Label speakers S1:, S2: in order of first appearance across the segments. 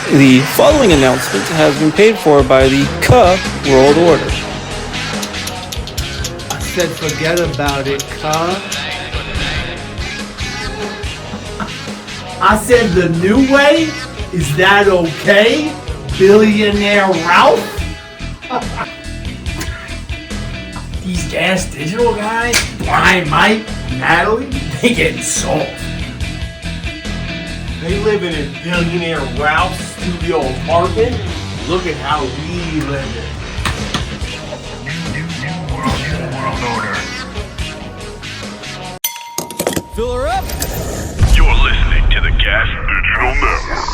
S1: The following announcement has been paid for by the World Order.
S2: I said forget about it, I said the new way? Is that okay? Billionaire Ralph? These gas digital guys, Brian, Mike, Natalie, they getting soft.
S3: They living in Billionaire Ralph's studio apartment. Look at how we live it.
S4: World order.
S5: Fill her up.
S4: You're listening to the Gas Digital Network.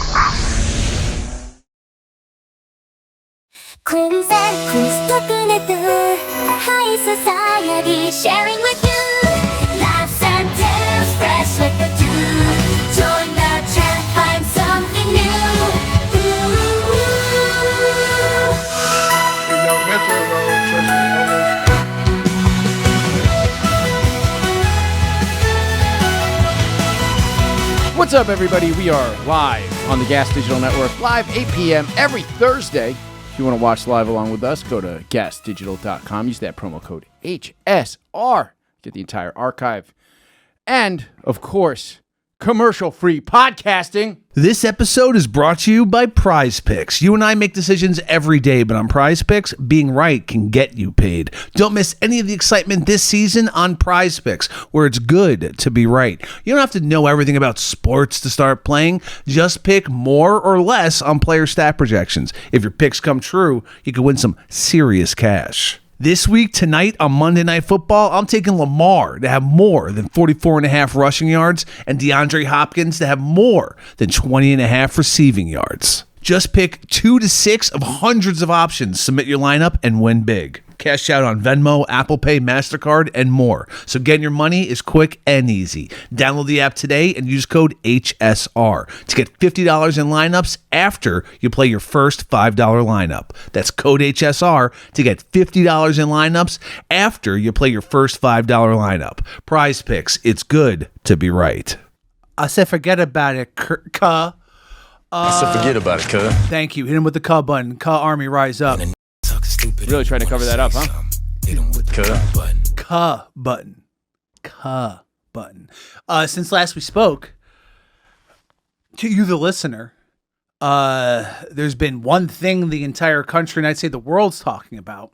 S6: Chris and Chris talking at the high society, sharing with you laughs and tales, fresh like the truth. Join the chat, find something new.
S5: What's up, everybody? We are live on the Gas Digital Network, live 8 p.m. every Thursday. If you want to watch live along with us, go to gasdigital.com. Use that promo code HSR. Get the entire archive. And, of course, commercial-free podcasting.
S7: This episode is brought to you by Prize Picks. You and I make decisions every day, but on Prize Picks, being right can get you paid. Don't miss any of the excitement this season on Prize Picks, where it's good to be right. You don't have to know everything about sports to start playing. Just pick more or less on player stat projections. If your picks come true, you can win some serious cash. This week, tonight on Monday Night Football, I'm taking Lamar to have more than 44.5 rushing yards and DeAndre Hopkins to have more than 20.5 receiving yards. Just pick 2 to 6 of hundreds of options. Submit your lineup and win big. Cash out on Venmo, Apple Pay, MasterCard, and more. So getting your money is quick and easy. Download the app today and use code HSR to get $50 in lineups after you play your first $5 lineup. That's code HSR to get $50 in lineups after you play your first $5 lineup. Prize Picks, it's good to be right.
S2: I said forget about it,
S8: I said forget about it, cuz.
S2: Thank you. Hit him with the K button. K Army, rise up.
S5: Really trying to cover that up, huh?
S2: K button. K button. Since last we spoke, to you, the listener, there's been one thing the entire country, and I'd say the world's talking about,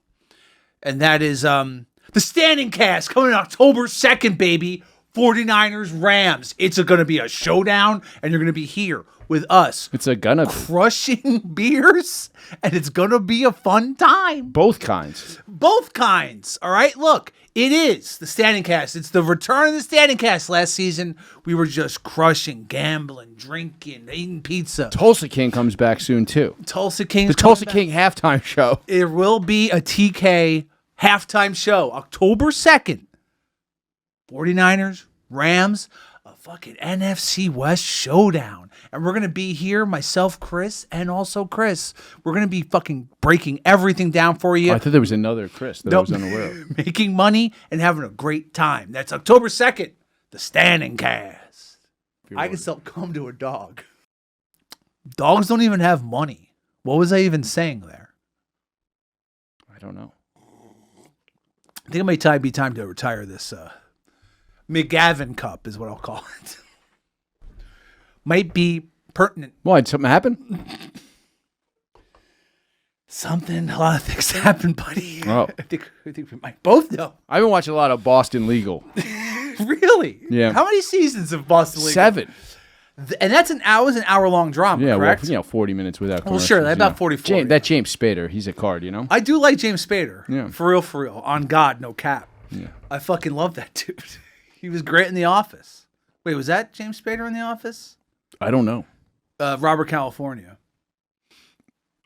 S2: and that is the standing cast coming October 2nd, baby. 49ers, Rams. It's going to be a showdown, and you're going to be here with us.
S5: It's gonna
S2: crushing beers, and it's going to be a fun time.
S5: Both kinds.
S2: Both kinds. All right, look, it is the standing cast. It's the return of the standing cast. Last season, we were just crushing, gambling, drinking, eating pizza.
S5: Tulsa King comes back soon, too.
S2: Tulsa King.
S5: The Tulsa King halftime show.
S2: It will be a TK halftime show, October 2nd. 49ers, Rams, a fucking NFC West showdown. And we're going to be here, myself, Chris, and also Chris. We're going to be fucking breaking everything down for you.
S5: Oh, I thought there was another Chris that I was unaware of.
S2: Making money and having a great time. That's October 2nd, the standing cast. I can sell cum to a dog. Dogs don't even have money. What was I even saying there?
S5: I don't know.
S2: I think it may be time to retire this McGavin Cup is what I'll call it. Might be pertinent.
S5: Why? Did something happen?
S2: A lot of things happened, buddy.
S5: Oh.
S2: I think we might both know.
S5: I've been watching a lot of Boston Legal.
S2: Really?
S5: Yeah.
S2: How many seasons of Boston Legal?
S5: 7.
S2: And that's an hour-long drama,
S5: yeah,
S2: correct?
S5: Well, 40 minutes without commercials.
S2: Well, sure, about 44.
S5: That James Spader, he's a card, you know?
S2: I do like James Spader.
S5: Yeah.
S2: For real. On God, no cap.
S5: Yeah.
S2: I fucking love that dude. He was great in The Office. Wait, was that James Spader in The Office?
S5: I don't know.
S2: Robert California.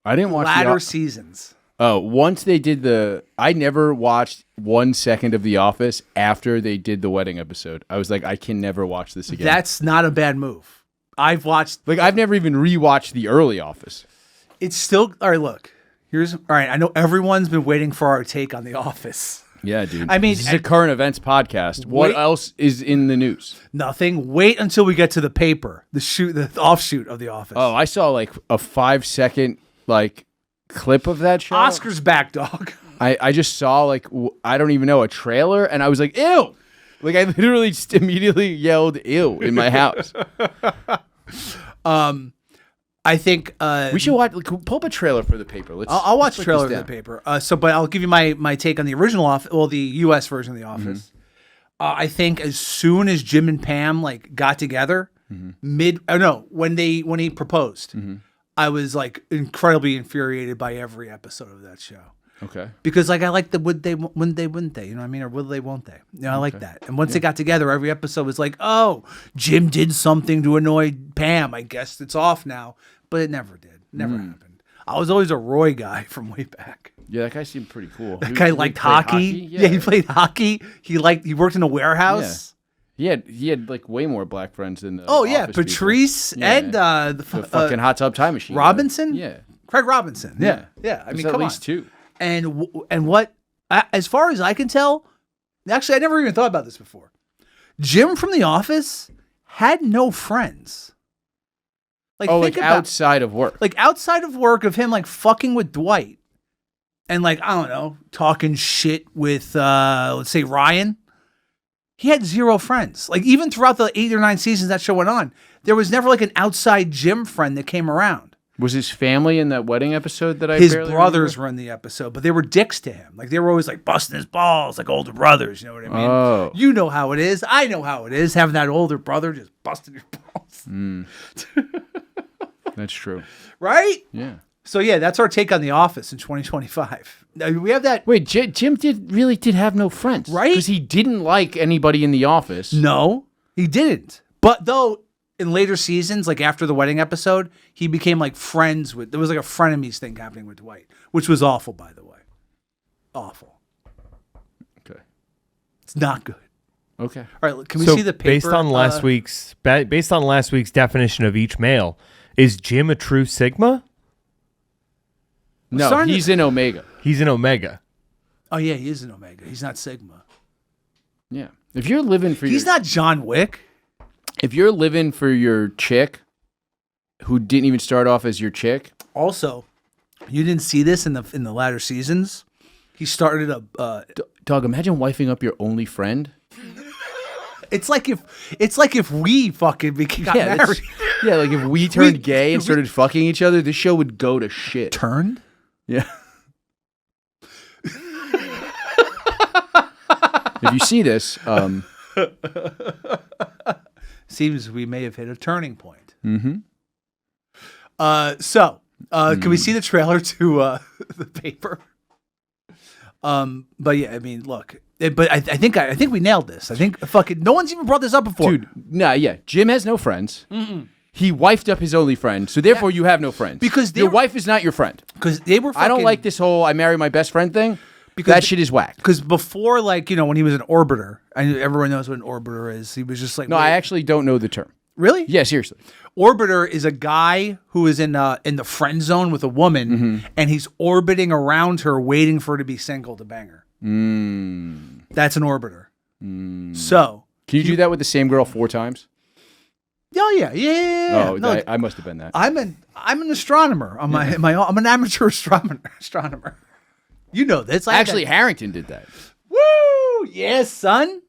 S5: I didn't watch
S2: latter seasons.
S5: Oh, once they did I never watched 1 second of The Office after they did the wedding episode. I was like, I can never watch this again.
S2: That's not a bad move. I've never
S5: even rewatched the early Office.
S2: It's still, all right, look. All right, I know everyone's been waiting for our take on The Office.
S5: Yeah, dude.
S2: I mean,
S5: this is a current events podcast. What else is in the news?
S2: Nothing. Wait until we get to the paper, the offshoot of The Office.
S5: Oh, I saw like a 5-second like clip of that show.
S2: Oscar's back, dog.
S5: I just saw like I don't even know, a trailer, and I was like, ew. Like I literally just immediately yelled ew in my house.
S2: I think
S5: we should watch. Pull up a trailer for the paper.
S2: I'll watch the trailer of the paper. But I'll give you my take on the original the U.S. version of The Office. I think as soon as Jim and Pam like got together, when he proposed, I was like incredibly infuriated by every episode of that show.
S5: Okay.
S2: Because like I like the would they, wouldn't they, you know what I mean? Or will they, won't they? You know, I like that. And once they got together, every episode was like, oh, Jim did something to annoy Pam. I guess it's off now. But it never did. Never happened. I was always a Roy guy from way back.
S5: Yeah, that guy seemed pretty cool.
S2: That guy liked hockey. Yeah, he played hockey. He worked in a warehouse.
S5: Yeah. He had like way more black friends than the
S2: Office Patrice
S5: people.
S2: and
S5: the fucking hot tub time machine.
S2: Robinson?
S5: Yeah.
S2: Craig Robinson. Yeah. I mean,
S5: at
S2: come
S5: least
S2: on.
S5: 2.
S2: And what, as far as I can tell, actually, I never even thought about this before. Jim from The Office had no friends.
S5: Like outside of work.
S2: Like outside of work of him like fucking with Dwight and like, I don't know, talking shit with, let's say Ryan. He had 0 friends. Like even throughout the 8 or 9 seasons that show went on, there was never like an outside Jim friend that came around.
S5: Was his family in that wedding episode that
S2: His brothers were in the episode, but they were dicks to him. Like they were always like busting his balls like older brothers. You know what I mean?
S5: Oh.
S2: You know how it is. I know how it is. Having that older brother just busting your balls.
S5: That's true.
S2: Right?
S5: Yeah.
S2: So yeah, that's our take on The Office in 2025. Now, we have that.
S5: Wait, Jim did have no friends,
S2: right?
S5: Because he didn't like anybody in The Office.
S2: No, he didn't. But though in later seasons, like after the wedding episode, he became like friends with. There was like a frenemies thing happening with Dwight, which was awful, by the way. Awful.
S5: Okay.
S2: It's not good.
S5: Okay.
S2: All right. Can we see the paper?
S9: Based on last week's definition of each male, is Jim a true Sigma?
S5: No, he's in Omega.
S9: He's in Omega.
S2: Oh yeah, he is an Omega. He's not Sigma.
S5: Yeah. If you're living for
S2: He's not John Wick.
S5: If you're living for your chick who didn't even start off as your chick.
S2: Also, you didn't see this in the latter seasons. He started a
S5: dog, imagine wifing up your only friend.
S2: It's like if we fucking got married.
S5: Yeah, like if we turned gay and started fucking each other, this show would go to shit.
S2: Turned?
S5: Yeah. If you see this,
S2: seems we may have hit a turning point.
S5: Mm-hmm.
S2: Can we see the trailer to the paper? But yeah, I mean, look. But I think we nailed this. I think fucking no one's even brought this up before.
S5: Dude, nah, yeah. Jim has no friends. He wifed up his only friend, so therefore you have no friends.
S2: Because
S5: your wife is not your friend.
S2: Because they were fucking,
S5: I don't like this whole I marry my best friend thing. Because that shit is whack.
S2: Because before, like, when he was an orbiter, and everyone knows what an orbiter is, he was just like...
S5: No, I actually don't know the term.
S2: Really?
S5: Yeah, seriously.
S2: Orbiter is a guy who is in the friend zone with a woman, and he's orbiting around her, waiting for her to be single to bang her. That's an orbiter. So...
S5: Can you do that with the same girl 4 times?
S2: Oh, yeah.
S5: Oh, no, I must have been that.
S2: I'm an astronomer. I'm an amateur astronomer. You know this.
S5: Actually, Harrington did that.
S2: Woo! Yes, son.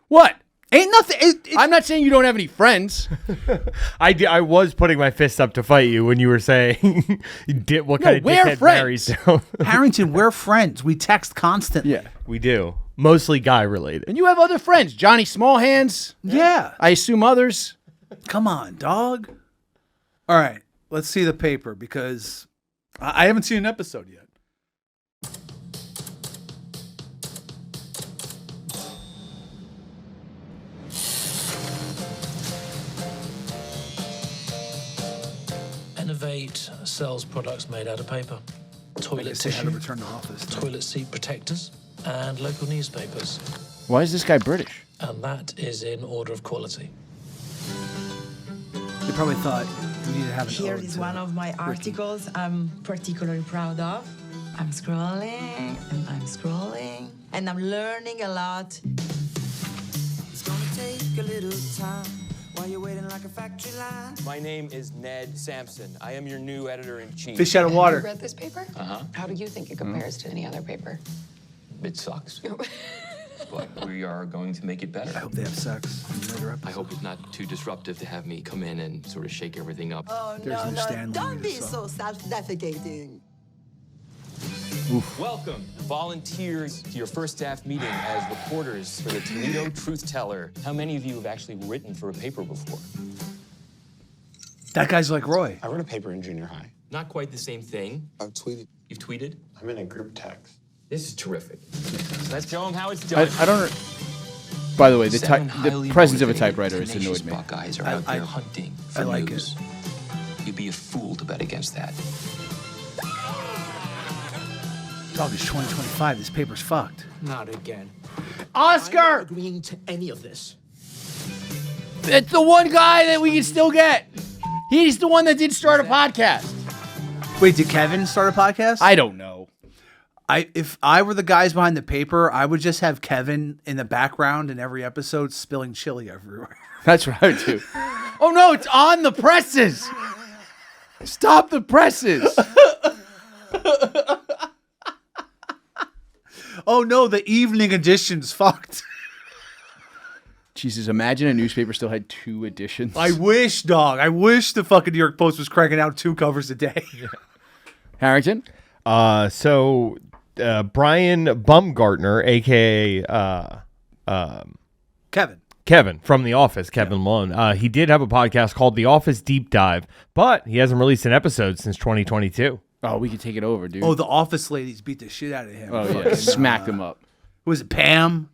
S5: What?
S2: Ain't nothing.
S5: I'm not saying you don't have any friends.
S9: I was putting my fist up to fight you when you were saying what kind of dickhead marries down.
S2: Harrington, we're friends. We text constantly.
S5: Yeah,
S9: we do. Mostly guy related.
S5: And you have other friends. Johnny Smallhands.
S2: Yeah.
S5: I assume others.
S2: Come on, dog. All right. Let's see the paper because I haven't seen an episode yet.
S10: Innovate sells products made out of paper, toilet tissue,
S2: return to office,
S10: toilet seat protectors, and local newspapers.
S5: Why is this guy British?
S10: And that is in order of quality.
S2: They probably thought we need to have an
S11: Here is one of my articles I'm particularly proud of. I'm scrolling and I'm scrolling. and I'm learning a lot.
S12: It's gonna take a little time while you're waiting like a factory line.
S13: My name is Ned Sampson. I am your new editor-in-chief.
S2: Fish out of water.
S14: Have you read this paper? How do you think it compares to any other paper?
S13: It sucks. But we are going to make it better.
S2: I hope they have sex in another episode.
S13: I hope it's not too disruptive to have me come in and sort of shake everything up.
S11: Oh, no, don't be so self-defecating.
S13: Welcome, volunteers, to your first staff meeting as reporters for the Toledo Truth Teller. How many of you have actually written for a paper before?
S2: That guy's like Roy.
S15: I wrote a paper in junior high.
S13: Not quite the same thing.
S15: I've tweeted.
S13: You've tweeted?
S15: I'm in a group text.
S13: This is terrific. Let's show them how it's done.
S5: I don't. By the way, the presence of a typewriter has annoyed me.
S13: Buckeyes are out there hunting for
S2: I like
S13: news. You'd be a fool to bet against that.
S2: Dog, it's 2025. This paper's fucked.
S10: Not again.
S5: Oscar!
S10: I'm not agreeing to any of this.
S5: It's the one guy that we can still get. He's the one that did start a podcast.
S2: Wait, did Kevin start a podcast?
S5: I don't know.
S2: If I were the guys behind the paper, I would just have Kevin in the background in every episode spilling chili everywhere.
S5: That's what I would do. Oh no, it's on the presses. Stop the presses.
S2: Oh no, the evening edition's fucked.
S5: Jesus, imagine a newspaper still had 2 editions.
S2: I wish, dog. I wish the fucking New York Post was cranking out 2 covers a day.
S5: Harrington?
S9: So Brian Baumgartner, a.k.a. Kevin from The Office, Kevin Malone. He did have a podcast called The Office Deep Dive, but he hasn't released an episode since 2022.
S5: Oh, we could take it over, dude.
S2: Oh, the Office ladies beat the shit out of him.
S5: Oh, yeah. Smacked him up.
S2: Who was it, Pam?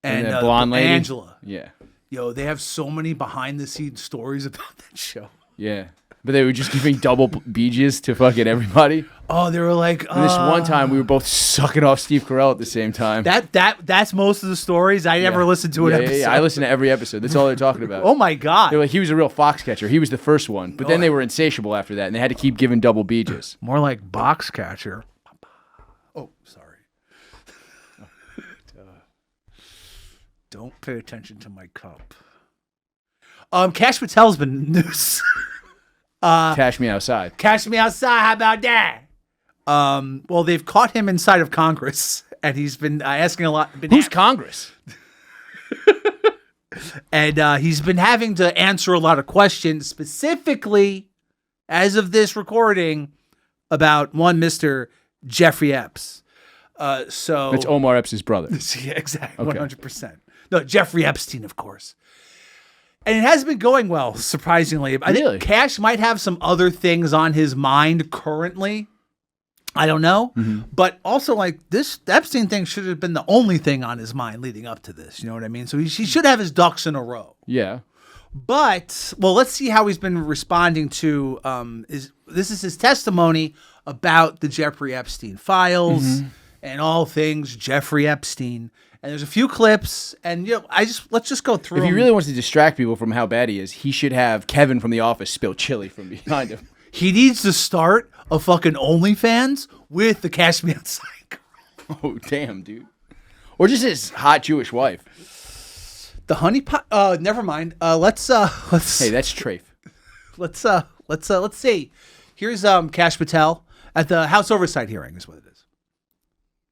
S2: And
S5: the blonde lady?
S2: Angela.
S5: Yeah.
S2: Yo, they have so many behind-the-scenes stories about that show.
S5: Yeah. But they were just giving double beaches to fucking everybody.
S2: Oh, they were like...
S5: And this one time, we were both sucking off Steve Carell at the same time.
S2: That's most of the stories. I never listened to an episode.
S5: Yeah, I listened to every episode. That's all they're talking about.
S2: Oh, my God.
S5: They're like, he was a real fox catcher. He was the first one. But then they were insatiable after that, and they had to keep giving double beaches.
S2: More like box catcher. Oh, sorry. Don't pay attention to my cup. Kash Patel's been news.
S5: Cash me outside.
S2: Cash me outside. How about that? Well, they've caught him inside of Congress, and he's been asking a lot.
S5: Who's Congress?
S2: And he's been having to answer a lot of questions, specifically, as of this recording, about one Mr. Jeffrey Epps. So
S5: it's Omar Epps' brother.
S2: Yeah, exactly,
S5: Okay.
S2: 100%. No, Jeffrey Epstein, of course. And it has been going well, surprisingly. I think Cash might have some other things on his mind currently. I don't know.
S5: Mm-hmm.
S2: But also, like, this Epstein thing should have been the only thing on his mind leading up to this. You know what I mean? So he should have his ducks in a row.
S5: Yeah.
S2: But, well, let's see how he's been responding to, this is his testimony about the Jeffrey Epstein files and all things Jeffrey Epstein. And there's a few clips, and let's just go through.
S5: If he
S2: them.
S5: really wants to distract people from how bad he is, he should have Kevin from The Office spill chili from behind him.
S2: He needs to start a fucking OnlyFans with the Cash Me Outside girl.
S5: Oh, damn, dude. Or just his hot Jewish wife.
S2: The honey pot. Never mind. Let's.
S5: Hey, that's Trafe.
S2: Let's see. Here's Kash Patel at the House Oversight hearing. Is what it is.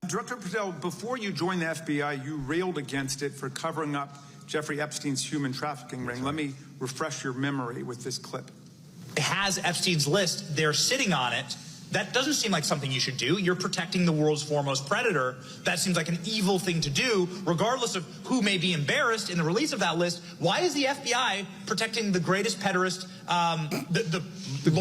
S16: Director Patel, before you joined the FBI, you railed against it for covering up Jeffrey Epstein's human trafficking ring. Let me refresh your memory with this clip.
S17: It has Epstein's list. They're sitting on it. That doesn't seem like something you should do. You're protecting the world's foremost predator. That seems like an evil thing to do, regardless of who may be embarrassed in the release of that list. Why is the FBI protecting the greatest pederast, the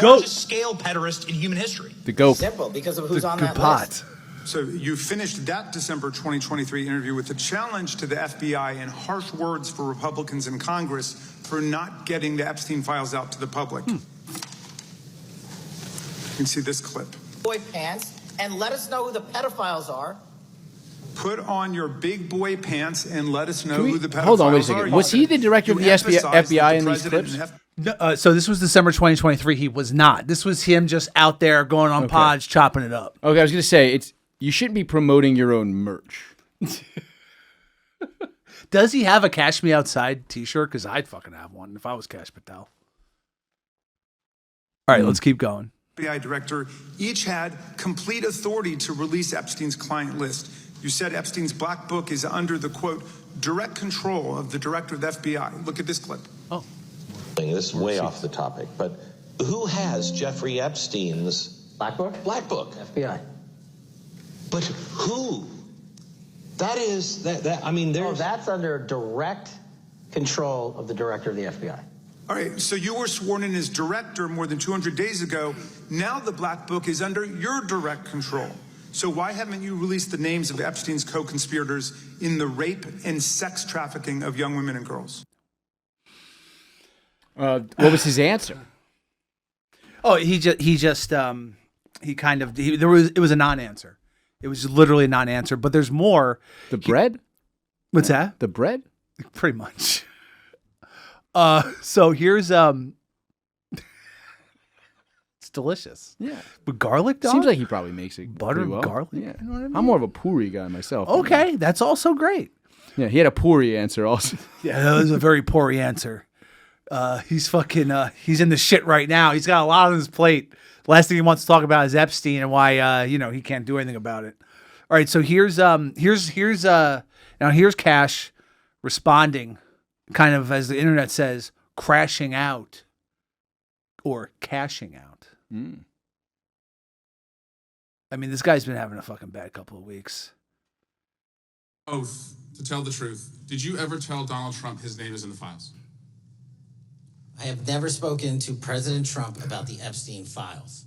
S17: largest scale pederast in human history?
S5: The GOP.
S16: Simple, because of who's on that list. So you finished that December 2023 interview with a challenge to the FBI and harsh words for Republicans in Congress for not getting the Epstein files out to the public. You can see this clip.
S18: Boy pants and let us know who the pedophiles are.
S16: Put on your big boy pants and let us know who the pedophiles are.
S5: Hold on, wait a second. Was he the director of the FBI in these clips?
S2: So this was December 2023. He was not. This was him just out there going on pods, chopping it up.
S5: Okay, I was going to say, you shouldn't be promoting your own merch.
S2: Does he have a Cash Me Outside t-shirt? Because I'd fucking have one if I was Kash Patel. All right, let's keep going.
S16: FBI director each had complete authority to release Epstein's client list. You said Epstein's black book is under the, quote, direct control of the director of the FBI. Look at this clip.
S2: Oh.
S19: This is way off the topic, but who has Jeffrey Epstein's
S18: Black Book?
S19: black book?
S18: FBI.
S19: But who? That is that. I mean, there's.
S18: That's under direct control of the director of the FBI.
S16: All right, so you were sworn in as director more than 200 days ago. Now the black book is under your direct control. So why haven't you released the names of Epstein's co-conspirators in the rape and sex trafficking of young women and girls?
S5: What was his answer?
S2: Oh, it was a non-answer. It was literally a non-answer, but there's more.
S5: The bread?
S2: What's that?
S5: The bread?
S2: Pretty much. So here's it's delicious.
S5: Yeah.
S2: But garlic dog?
S5: Seems like he probably makes it
S2: butter
S5: pretty well.
S2: garlic.
S5: Yeah.
S2: You know what I mean?
S5: I'm more of a puri guy myself.
S2: Okay, that's also great.
S5: Yeah, he had a puri answer also.
S2: Yeah, that was a very poor answer. He's he's in the shit right now. He's got a lot on his plate. Last thing he wants to talk about is Epstein and why he can't do anything about it. All right, so here's Kash responding, kind of as the internet says, crashing out or cashing out.
S5: Mm.
S2: I mean, this guy's been having a fucking bad couple of weeks.
S20: Oath to tell the truth. Did you ever tell Donald Trump his name is in the files?
S18: I have never spoken to President Trump about the Epstein files.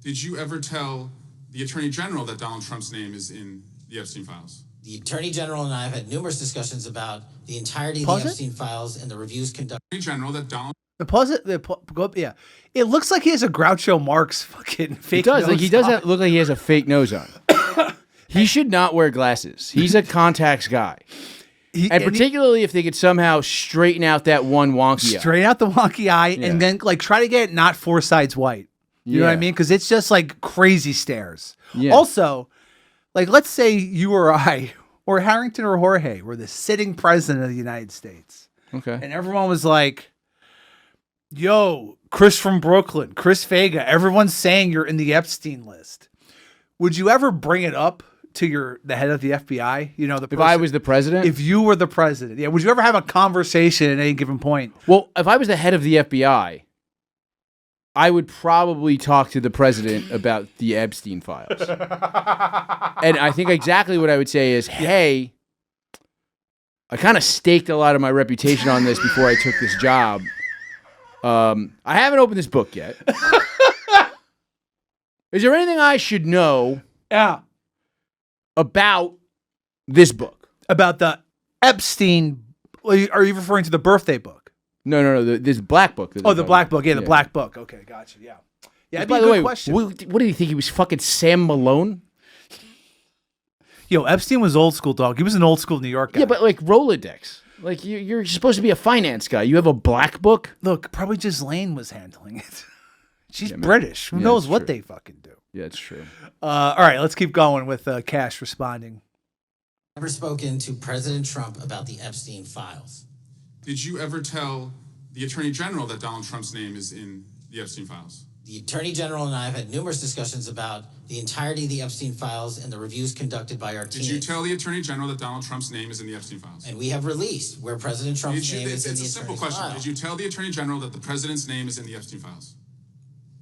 S20: Did you ever tell the Attorney General that Donald Trump's name is in the Epstein files?
S18: The Attorney General and I have had numerous discussions about the entirety of the Epstein files and the reviews conducted.
S20: Attorney General that Donald.
S2: Yeah. It looks like he has a Groucho Marx fucking fake
S5: He does.
S2: nose
S5: He does
S2: on.
S5: look like he has a fake nose on. He should not wear glasses. He's a contacts guy. And particularly if they could somehow straighten out that one wonky eye.
S2: Straighten out the wonky eye and then try to get it not 4 sides white. You know what I mean? Because it's just like crazy stares.
S5: Yeah.
S2: Also, let's say you or I or Harrington or Jorge were the sitting president of the United States.
S5: Okay.
S2: And everyone was like, yo, Chris from Brooklyn, Chris Faga, everyone's saying you're in the Epstein list. Would you ever bring it up to the head of the FBI? You know,
S5: if I was the president?
S2: If you were the president. Yeah. Would you ever have a conversation at any given point?
S5: Well, if I was the head of the FBI, I would probably talk to the president about the Epstein files. And I think exactly what I would say is, hey, I kind of staked a lot of my reputation on this before I took this job. I haven't opened this book yet. Is there anything I should know about this book?
S2: About the Epstein? Are you referring to the birthday book?
S5: No. This black book.
S2: The black book. Yeah, the black book. Okay, gotcha. Yeah. Yeah, that'd be a good question.
S5: What did he think? He was fucking Sam Malone?
S2: Yo, Epstein was old school, dog. He was an old school New York guy.
S5: Yeah, but like Rolodex. Like you're supposed to be a finance guy. You have a black book?
S2: Look, probably Ghislaine was handling it. She's British. Who knows what they fucking do?
S5: Yeah, it's true.
S2: All right, let's keep going with Kash responding.
S18: Never spoken to President Trump about the Epstein files.
S20: Did you ever tell the Attorney General that Donald Trump's name is in the Epstein files?
S18: The Attorney General and I have had numerous discussions about the entirety of the Epstein files and the reviews conducted by our team.
S20: Did you tell the Attorney General that Donald Trump's name is in the Epstein files?
S18: And we have released where President Trump's name is in the
S20: It's a simple question.
S18: file.
S20: Did you tell the Attorney General that the President's name is in the Epstein files?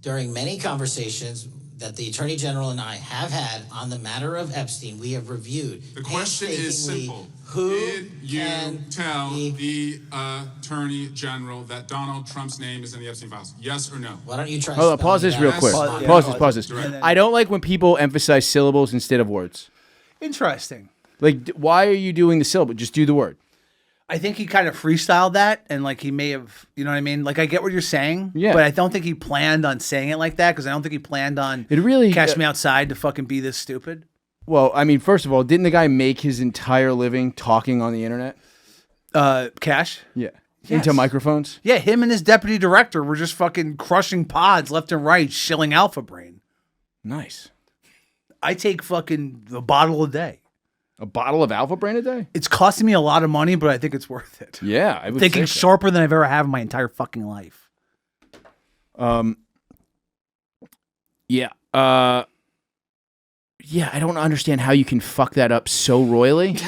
S18: During many conversations that the Attorney General and I have had on the matter of Epstein, we have reviewed.
S20: The question is simple.
S18: Who
S20: did you tell the Attorney General that Donald Trump's name is in the Epstein files? Yes or no?
S18: Why don't you try?
S5: Hold on, pause this real quick. Pause this. I don't like when people emphasize syllables instead of words.
S2: Interesting.
S5: Like, why are you doing the syllable? Just do the word.
S2: I think he kind of freestyled that, and he may have, you know what I mean? I get what you're saying, but I don't think he planned on saying it like that, because I don't think he planned on Cash Me Outside to fucking be this stupid.
S5: Well, I mean, first of all, didn't the guy make his entire living talking on the internet?
S2: Cash?
S5: Yeah. Into microphones?
S2: Yeah, him and his deputy director were just fucking crushing pods left and right, shilling Alpha Brain.
S5: Nice.
S2: I take fucking the bottle a day.
S5: A bottle of Alpha Brain a day?
S2: It's costing me a lot of money, but I think it's worth it.
S5: Yeah, I would
S2: thinking
S5: think so.
S2: sharper than I've ever had in my entire fucking life.
S5: Yeah. Yeah, I don't understand how you can fuck that up so royally.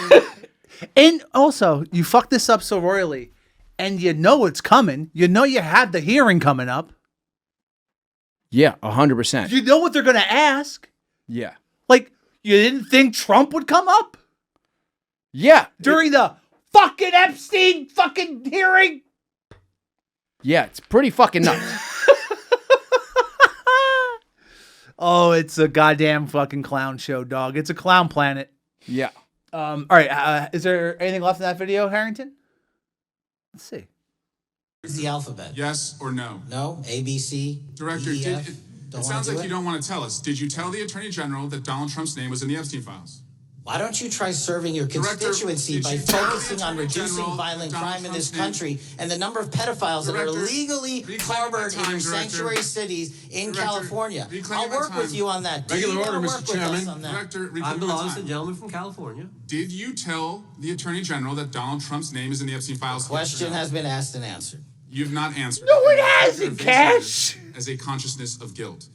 S2: And also, you fuck this up so royally, and you know it's coming. You know you have the hearing coming up.
S5: Yeah, 100%.
S2: You know what they're going to ask.
S5: Yeah.
S2: Like, you didn't think Trump would come up?
S5: Yeah.
S2: During the fucking Epstein fucking hearing?
S5: Yeah, it's pretty fucking nuts.
S2: Oh, it's a goddamn fucking clown show, dog. It's a clown planet.
S5: Yeah.
S2: All right. Is there anything left in that video, Harrington? Let's see.
S18: It's the alphabet.
S20: Yes or no?
S18: No. A, B, C.
S20: Director,
S18: D, E, F.
S20: it sounds like you don't want to tell us. Did you tell the Attorney General that Donald Trump's name was in the Epstein files?
S18: Why don't you try serving your constituency by focusing on reducing violent crime in this country and the number of pedophiles that are illegally harbored in your sanctuary cities in California? I'll work with you on that.
S15: Regular order, Mr. Chairman.
S20: I
S15: belong to the gentleman from California.
S20: Did you tell the Attorney General that Donald Trump's name is in the Epstein files?
S18: Question has been asked and answered.
S20: You've not answered.
S2: No, it hasn't, Cash.
S20: As a consciousness of guilt.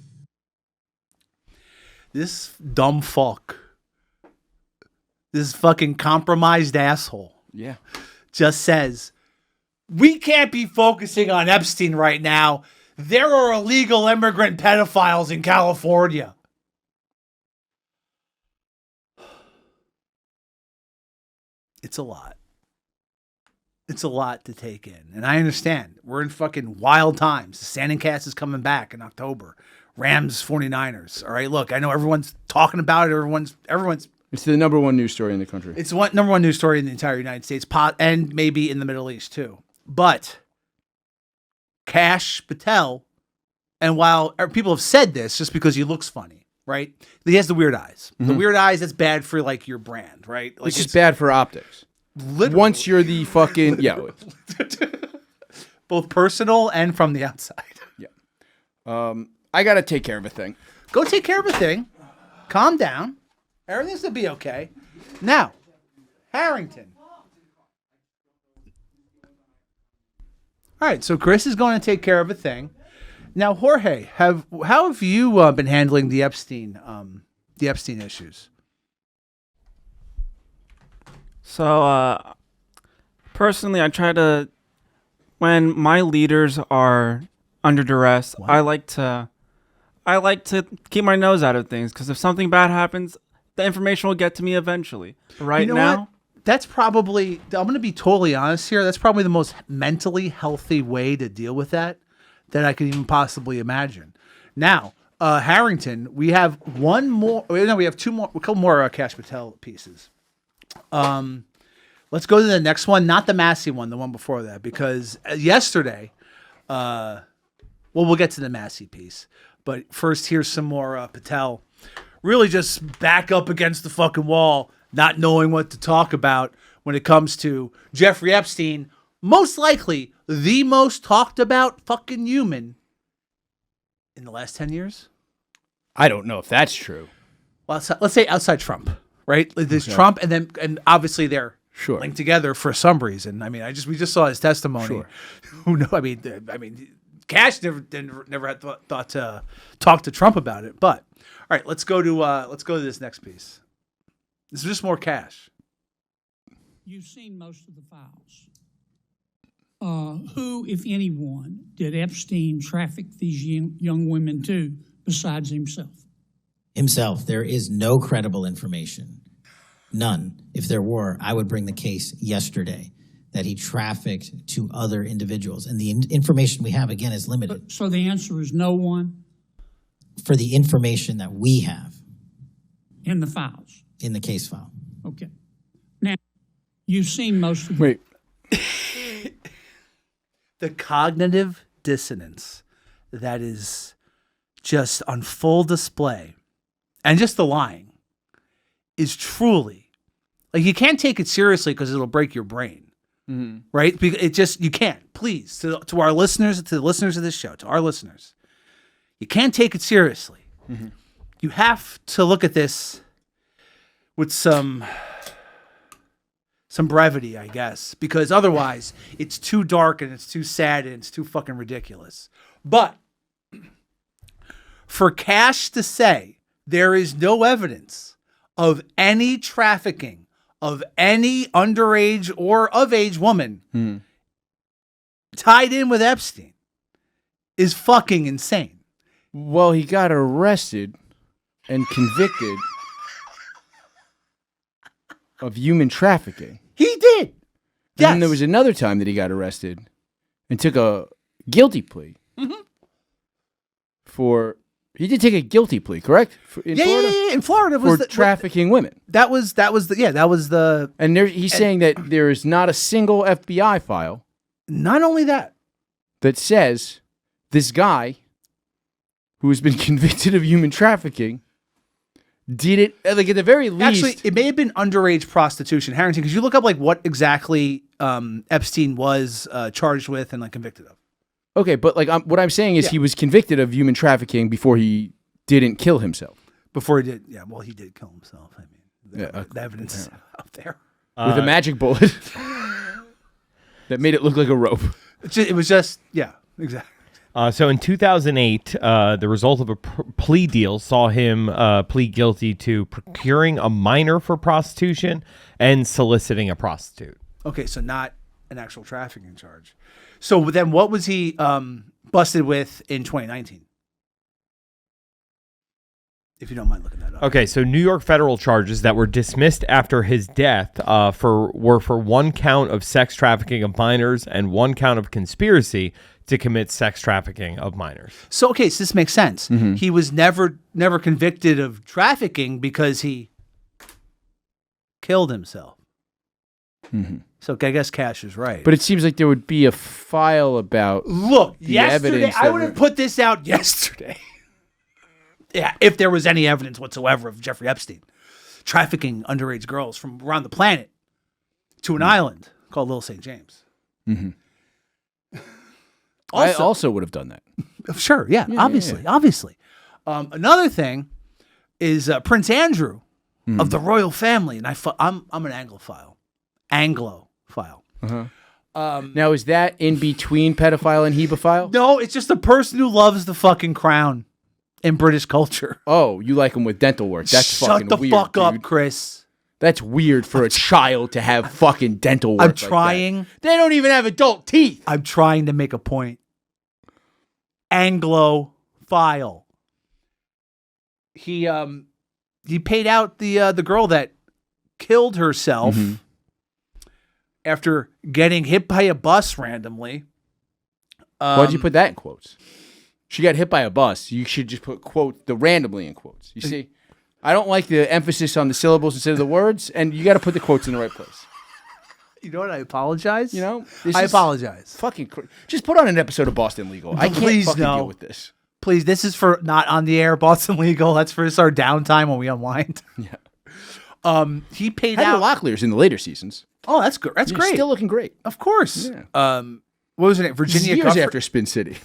S2: This dumb fuck. This fucking compromised asshole.
S5: Yeah.
S2: Just says, we can't be focusing on Epstein right now. There are illegal immigrant pedophiles in California. It's a lot. It's a lot to take in. And I understand. We're in fucking wild times. The Standing Cast is coming back in October. Rams 49ers. All right, look, I know everyone's talking about it. Everyone's
S5: It's the number one news story in the country.
S2: It's number one news story in the entire United States, and maybe in the Middle East too. But Kash Patel, and while people have said this just because he looks funny, right? He has the weird eyes. The weird eyes, that's bad for like your brand, right? Like
S5: it's just bad for optics.
S2: Literally.
S5: Once you're the fucking
S2: both personal and from the outside.
S5: Yeah. I gotta take care of a thing.
S2: Go take care of a thing. Calm down. Everything's gonna be okay. Now, Harrington. All right, so Chris is going to take care of a thing. Now, Jorge, how have you been handling the Epstein issues?
S1: So, personally, I try to, when my leaders are under duress, I like to keep my nose out of things, because if something bad happens, the information will get to me eventually. Right now,
S2: what? That's probably, I'm going to be totally honest here, that's probably the most mentally healthy way to deal with that I could even possibly imagine. Now, Harrington, we have one more, no, we have two more, a couple more Kash Patel pieces. Let's go to the next one, not the Massie one, the one before that, because yesterday, well, we'll get to the Massie piece, but first here's some more Patel. Really just back up against the fucking wall, not knowing what to talk about when it comes to Jeffrey Epstein, most likely the most talked about fucking human in the last 10 years.
S5: I don't know if that's true.
S2: Well, let's say outside Trump, right? There's Trump, and obviously they're linked together for some reason. I mean, we just saw his testimony.
S5: Sure.
S2: Who knows? I mean, Kash never had thought to talk to Trump about it. But all right, let's go to this next piece. This is just more Kash.
S21: You've seen most of the files. Who, if anyone, did Epstein traffic these young women to besides himself?
S18: Himself. There is no credible information. None. If there were, I would bring the case yesterday that he trafficked to other individuals. And the information we have, again, is limited.
S21: So the answer is no one?
S18: For the information that we have.
S21: In the files?
S18: In the case file.
S21: Okay. Now, you've seen most of
S5: Wait.
S2: The cognitive dissonance that is just on full display, and just the lying, is truly, like, you can't take it seriously because it'll break your brain, right? It just, you can't. Please, to our listeners, to the listeners of this show, to our listeners, you can't take it seriously. You have to look at this with some brevity, I guess, because otherwise it's too dark and it's too sad and it's too fucking ridiculous. But for Kash to say there is no evidence of any trafficking of any underage or of age woman tied in with Epstein is fucking insane.
S5: Well, he got arrested and convicted of human trafficking.
S2: He did.
S5: And
S2: Yes.
S5: then there was another time that he got arrested and took a guilty plea for. He did take a guilty plea, correct? In Florida?
S2: Yeah. In Florida,
S5: for trafficking women.
S2: That was the.
S5: And he's saying that there is not a single FBI file.
S2: Not only that
S5: says this guy who has been convicted of human trafficking did it, like at the very least.
S2: Actually, it may have been underage prostitution, Harrington, because you look up like what exactly Epstein was charged with and like convicted of.
S5: Okay, but like what I'm saying is he was convicted of human trafficking before he didn't kill himself.
S2: Before he did, yeah. Well, he did kill himself. I mean, the evidence is out there
S5: with a magic bullet that made it look like a rope.
S2: It was just, yeah, exactly.
S9: So in 2008, the result of a plea deal saw him plead guilty to procuring a minor for prostitution and soliciting a prostitute.
S2: Okay, so not an actual trafficking charge. So then what was he busted with in 2019? If you don't mind looking that up.
S9: Okay, so New York federal charges that were dismissed after his death were for one count of sex trafficking of minors and one count of conspiracy to commit sex trafficking of minors.
S2: So, okay, so this makes sense.
S5: Mm-hmm.
S2: He was never convicted of trafficking because he killed himself.
S5: Mm-hmm.
S2: So I guess Kash is right.
S5: But it seems like there would be a file about the
S2: yesterday,
S5: evidence.
S2: I would have put this out yesterday. Yeah, if there was any evidence whatsoever of Jeffrey Epstein trafficking underage girls from around the planet to an island called Little St. James.
S5: Mm-hmm. I also would have done that.
S2: Sure, yeah, obviously. Another thing is Prince Andrew of the royal family, and I'm an Anglophile.
S5: Uh-huh. Now, is that in between pedophile and hebephile?
S2: No, it's just a person who loves the fucking crown in British culture.
S5: Oh, you like him with dental work. That's fucking weird.
S2: Shut the fuck up,
S5: dude.
S2: Chris.
S5: That's weird for a child to have fucking dental work.
S2: I'm trying.
S5: Like that. They don't even have adult teeth.
S2: I'm trying to make a point. Anglophile. He paid out the girl that killed herself after getting hit by a bus randomly.
S5: Why'd you put that in quotes? She got hit by a bus. You should just put quote the randomly in quotes. You see, I don't like the emphasis on the syllables instead of the words, and you got to put the quotes in the right place.
S2: You know what? I apologize.
S5: You know,
S2: I apologize.
S5: Fucking just put on an episode of Boston Legal. I can't fucking deal with this.
S2: Please, this is for not on the air Boston Legal. That's for our downtime when we unwind.
S5: Yeah.
S2: He paid
S5: Heather
S2: out.
S5: Locklear's in the later seasons.
S2: Oh, that's good. That's great.
S5: Still looking great.
S2: Of course.
S5: Yeah.
S2: What was her name? Virginia
S5: years
S2: Gufford.
S5: after Spin City.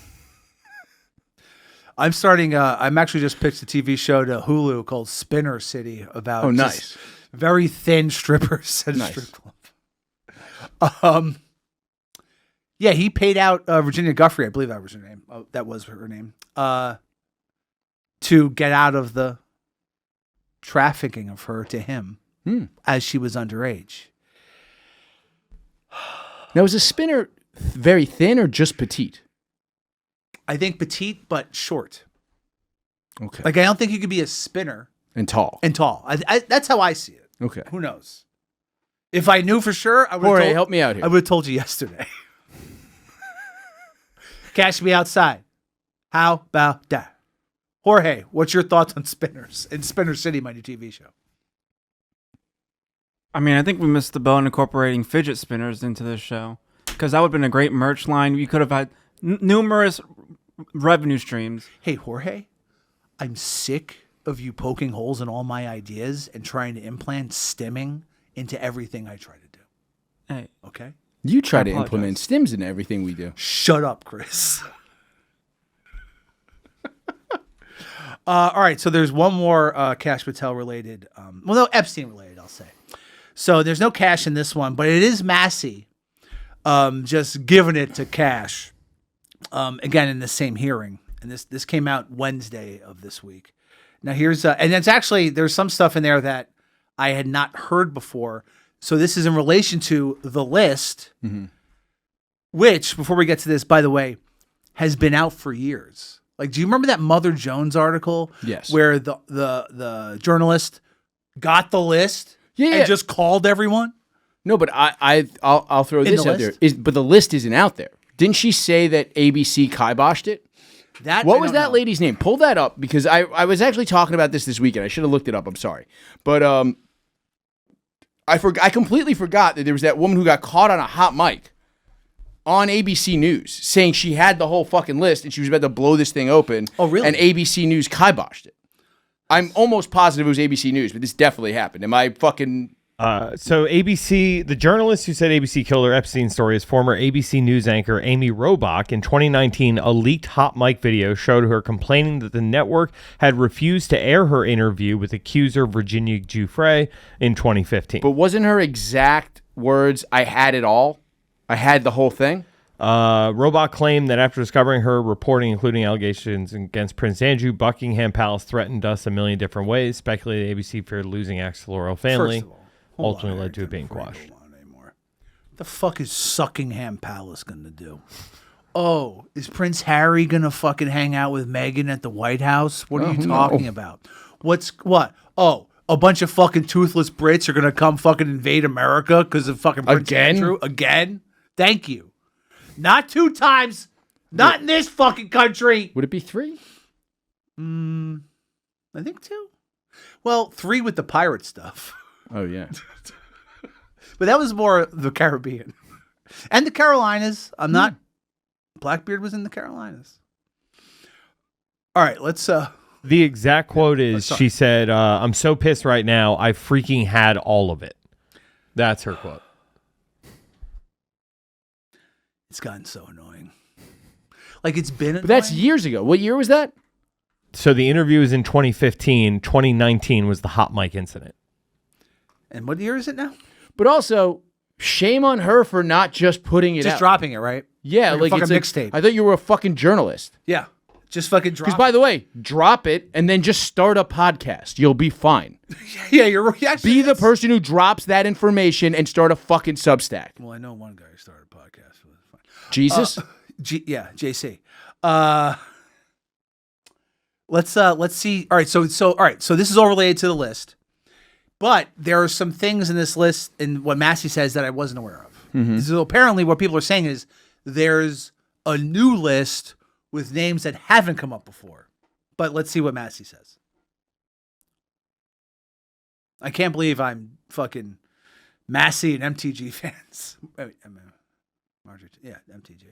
S2: I'm starting. I'm actually just pitched a TV show to Hulu called Spinner City about.
S5: Oh, nice.
S2: Very thin strippers at a strip club. Yeah, he paid out Virginia Guffrey, I believe that was her name. That was her name. To get out of the trafficking of her to him as she was underage.
S5: Now, is a spinner very thin or just petite?
S2: I think petite but short.
S5: Okay.
S2: Like I don't think you could be a spinner
S5: and tall.
S2: That's how I see it.
S5: Okay.
S2: Who knows? If I knew for sure, I would.
S5: Jorge, help me out here.
S2: I would have told you yesterday. Cash me outside. How about that? Jorge, what's your thoughts on spinners in Spinner City, my new TV show?
S1: I mean, I think we missed the boat in incorporating fidget spinners into this show, because that would have been a great merch line. You could have had numerous revenue streams.
S2: Hey, Jorge, I'm sick of you poking holes in all my ideas and trying to implant stimming into everything I try to do.
S1: Hey.
S2: Okay?
S5: You try to implement stims in everything we do.
S2: Shut up, Chris. All right, so there's one more Kash Patel related. Well, no, Epstein related, I'll say. So there's no Kash in this one, but it is Massie just giving it to Kash. Again, in the same hearing. And this came out Wednesday of this week. Now here's, and it's actually, there's some stuff in there that I had not heard before. So this is in relation to the list, which, before we get to this, by the way, has been out for years. Like, do you remember that Mother Jones article?
S5: Yes.
S2: Where the journalist got the list and just called everyone?
S5: No, but I'll throw
S2: In
S5: this
S2: the
S5: out there.
S2: list?
S5: But the list isn't out there. Didn't she say that ABC kiboshed it? What was that lady's name? Pull that up, because I was actually talking about this weekend. I should have looked it up. I'm sorry. But I completely forgot that there was that woman who got caught on a hot mic on ABC News saying she had the whole fucking list and she was about to blow this thing open.
S2: Oh, really?
S5: And ABC News kiboshed it. I'm almost positive it was ABC News, but this definitely happened. Am I fucking...
S9: So ABC, the journalist who said ABC killed her Epstein story is former ABC News anchor Amy Robach. In 2019, a leaked hot mic video showed her complaining that the network had refused to air her interview with accuser Virginia Giuffre in 2015.
S5: But wasn't her exact words, "I had it all"? I had the whole thing?
S9: Robach claimed that after discovering her reporting, including allegations against Prince Andrew, Buckingham Palace threatened us a million different ways, speculated ABC feared losing access to the royal family. Ultimately led to it being quashed.
S2: What the fuck is Suckingham Palace going to do? Oh, is Prince Harry going to fucking hang out with Meghan at the White House? What are you talking about? What? Oh, a bunch of fucking toothless Brits are going to come fucking invade America because of fucking Prince Andrew? Again? Thank you. Not 2 times. Not in this fucking country.
S5: Would it be 3?
S2: I think 2. Well, 3 with the pirate stuff.
S5: Oh, yeah.
S2: But that was more the Caribbean. And the Carolinas. I'm not... Blackbeard was in the Carolinas. All right, let's...
S9: The exact quote is, she said, I'm so pissed right now, I freaking had all of it. That's her quote.
S2: It's gotten so annoying. Like, it's been
S5: But that's years ago. What year was that?
S9: So the interview was in 2015. 2019 was the hot mic incident.
S2: And what year is it now?
S5: But also, shame on her for not just putting it out.
S2: Just dropping it, right?
S5: Yeah,
S2: like a
S5: it's
S2: fucking mixtape.
S5: I thought you were a fucking journalist.
S2: Yeah, just fucking drop.
S5: Because by the way, drop it and then just start a podcast. You'll be fine.
S2: Yeah, you're right.
S5: Be the person who drops that information and start a fucking Substack.
S2: Well, I know one guy who started a podcast. So it's fine.
S5: Jesus?
S2: Yeah, JC. Let's see. All right, so this is all related to the list. But there are some things in this list and what Massie says that I wasn't aware of. So apparently what people are saying is there's a new list with names that haven't come up before. But let's see what Massie says. I can't believe I'm fucking Massie and MTG fans. Marjorie, yeah, MTG.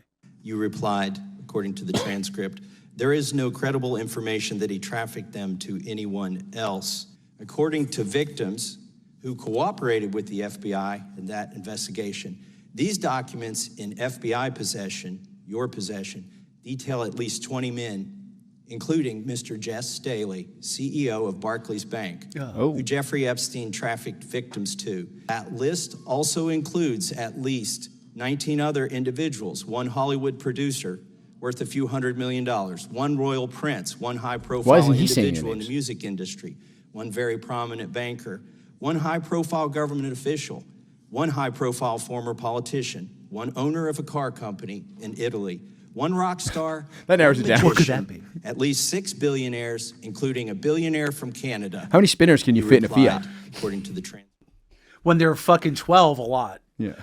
S3: You replied, according to the transcript, there is no credible information that he trafficked them to anyone else. According to victims who cooperated with the FBI in that investigation, these documents in FBI possession, your possession, detail at least 20 men, including Mr. Jess Staley, CEO of Barclays Bank, who Jeffrey Epstein trafficked victims to. That list also includes at least 19 other individuals, one Hollywood producer worth a few $100 million, one royal prince, one high-profile individual in the music industry, one very prominent banker, one high-profile government official, one high-profile former politician, one owner of a car company in Italy, one rock star,
S5: that narrows it down.
S2: What could that be?
S3: At least 6 billionaires, including a billionaire from Canada.
S5: How many spinners can you fit in a Fiat?
S3: According to the trend.
S2: When there are fucking 12, a lot.
S5: Yeah.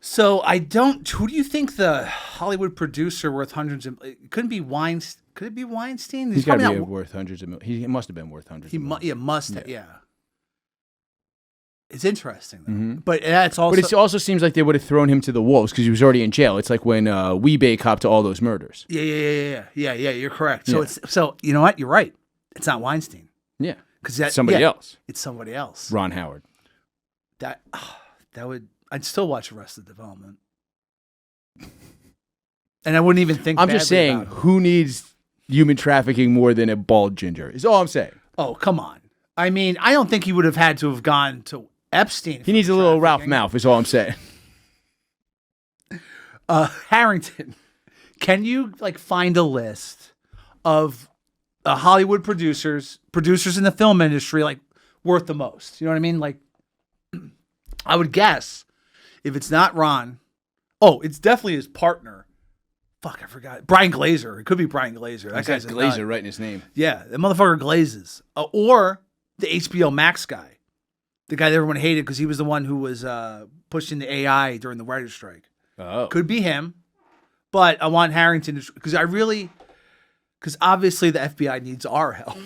S2: So who do you think the Hollywood producer worth hundreds of, it couldn't be Weinstein. Could it be Weinstein?
S5: He's got to be worth hundreds of millions. He must have been worth hundreds of millions.
S2: Must have, yeah. It's interesting, though. But it's also...
S5: But it also seems like they would have thrown him to the wolves because he was already in jail. It's like when Weebay copped to all those murders.
S2: Yeah, you're correct. So so you know what? You're right. It's not Weinstein.
S5: Yeah.
S2: Because that's
S5: somebody else.
S2: It's somebody else.
S5: Ron Howard.
S2: That would... I'd still watch Arrested Development. And I wouldn't even think
S5: I'm just saying, who needs human trafficking more than a bald ginger. Is all I'm saying.
S2: Oh, come on. I mean, I don't think he would have had to have gone to Epstein.
S5: He needs a little Ralph mouth. Is all I'm saying.
S2: Harrington, can you find a list of Hollywood producers in the film industry worth the most? You know what I mean? I would guess if it's not Ron, it's definitely his partner. Fuck, I forgot. Brian Glazer. It could be Brian Glazer. That guy's
S5: Glazer right in his name.
S2: Yeah, that motherfucker glazes. Or the HBO Max guy, the guy that everyone hated because he was the one who was pushing the AI during the writer's strike.
S5: Oh,
S2: could be him, but I want Harrington because obviously the FBI needs our help.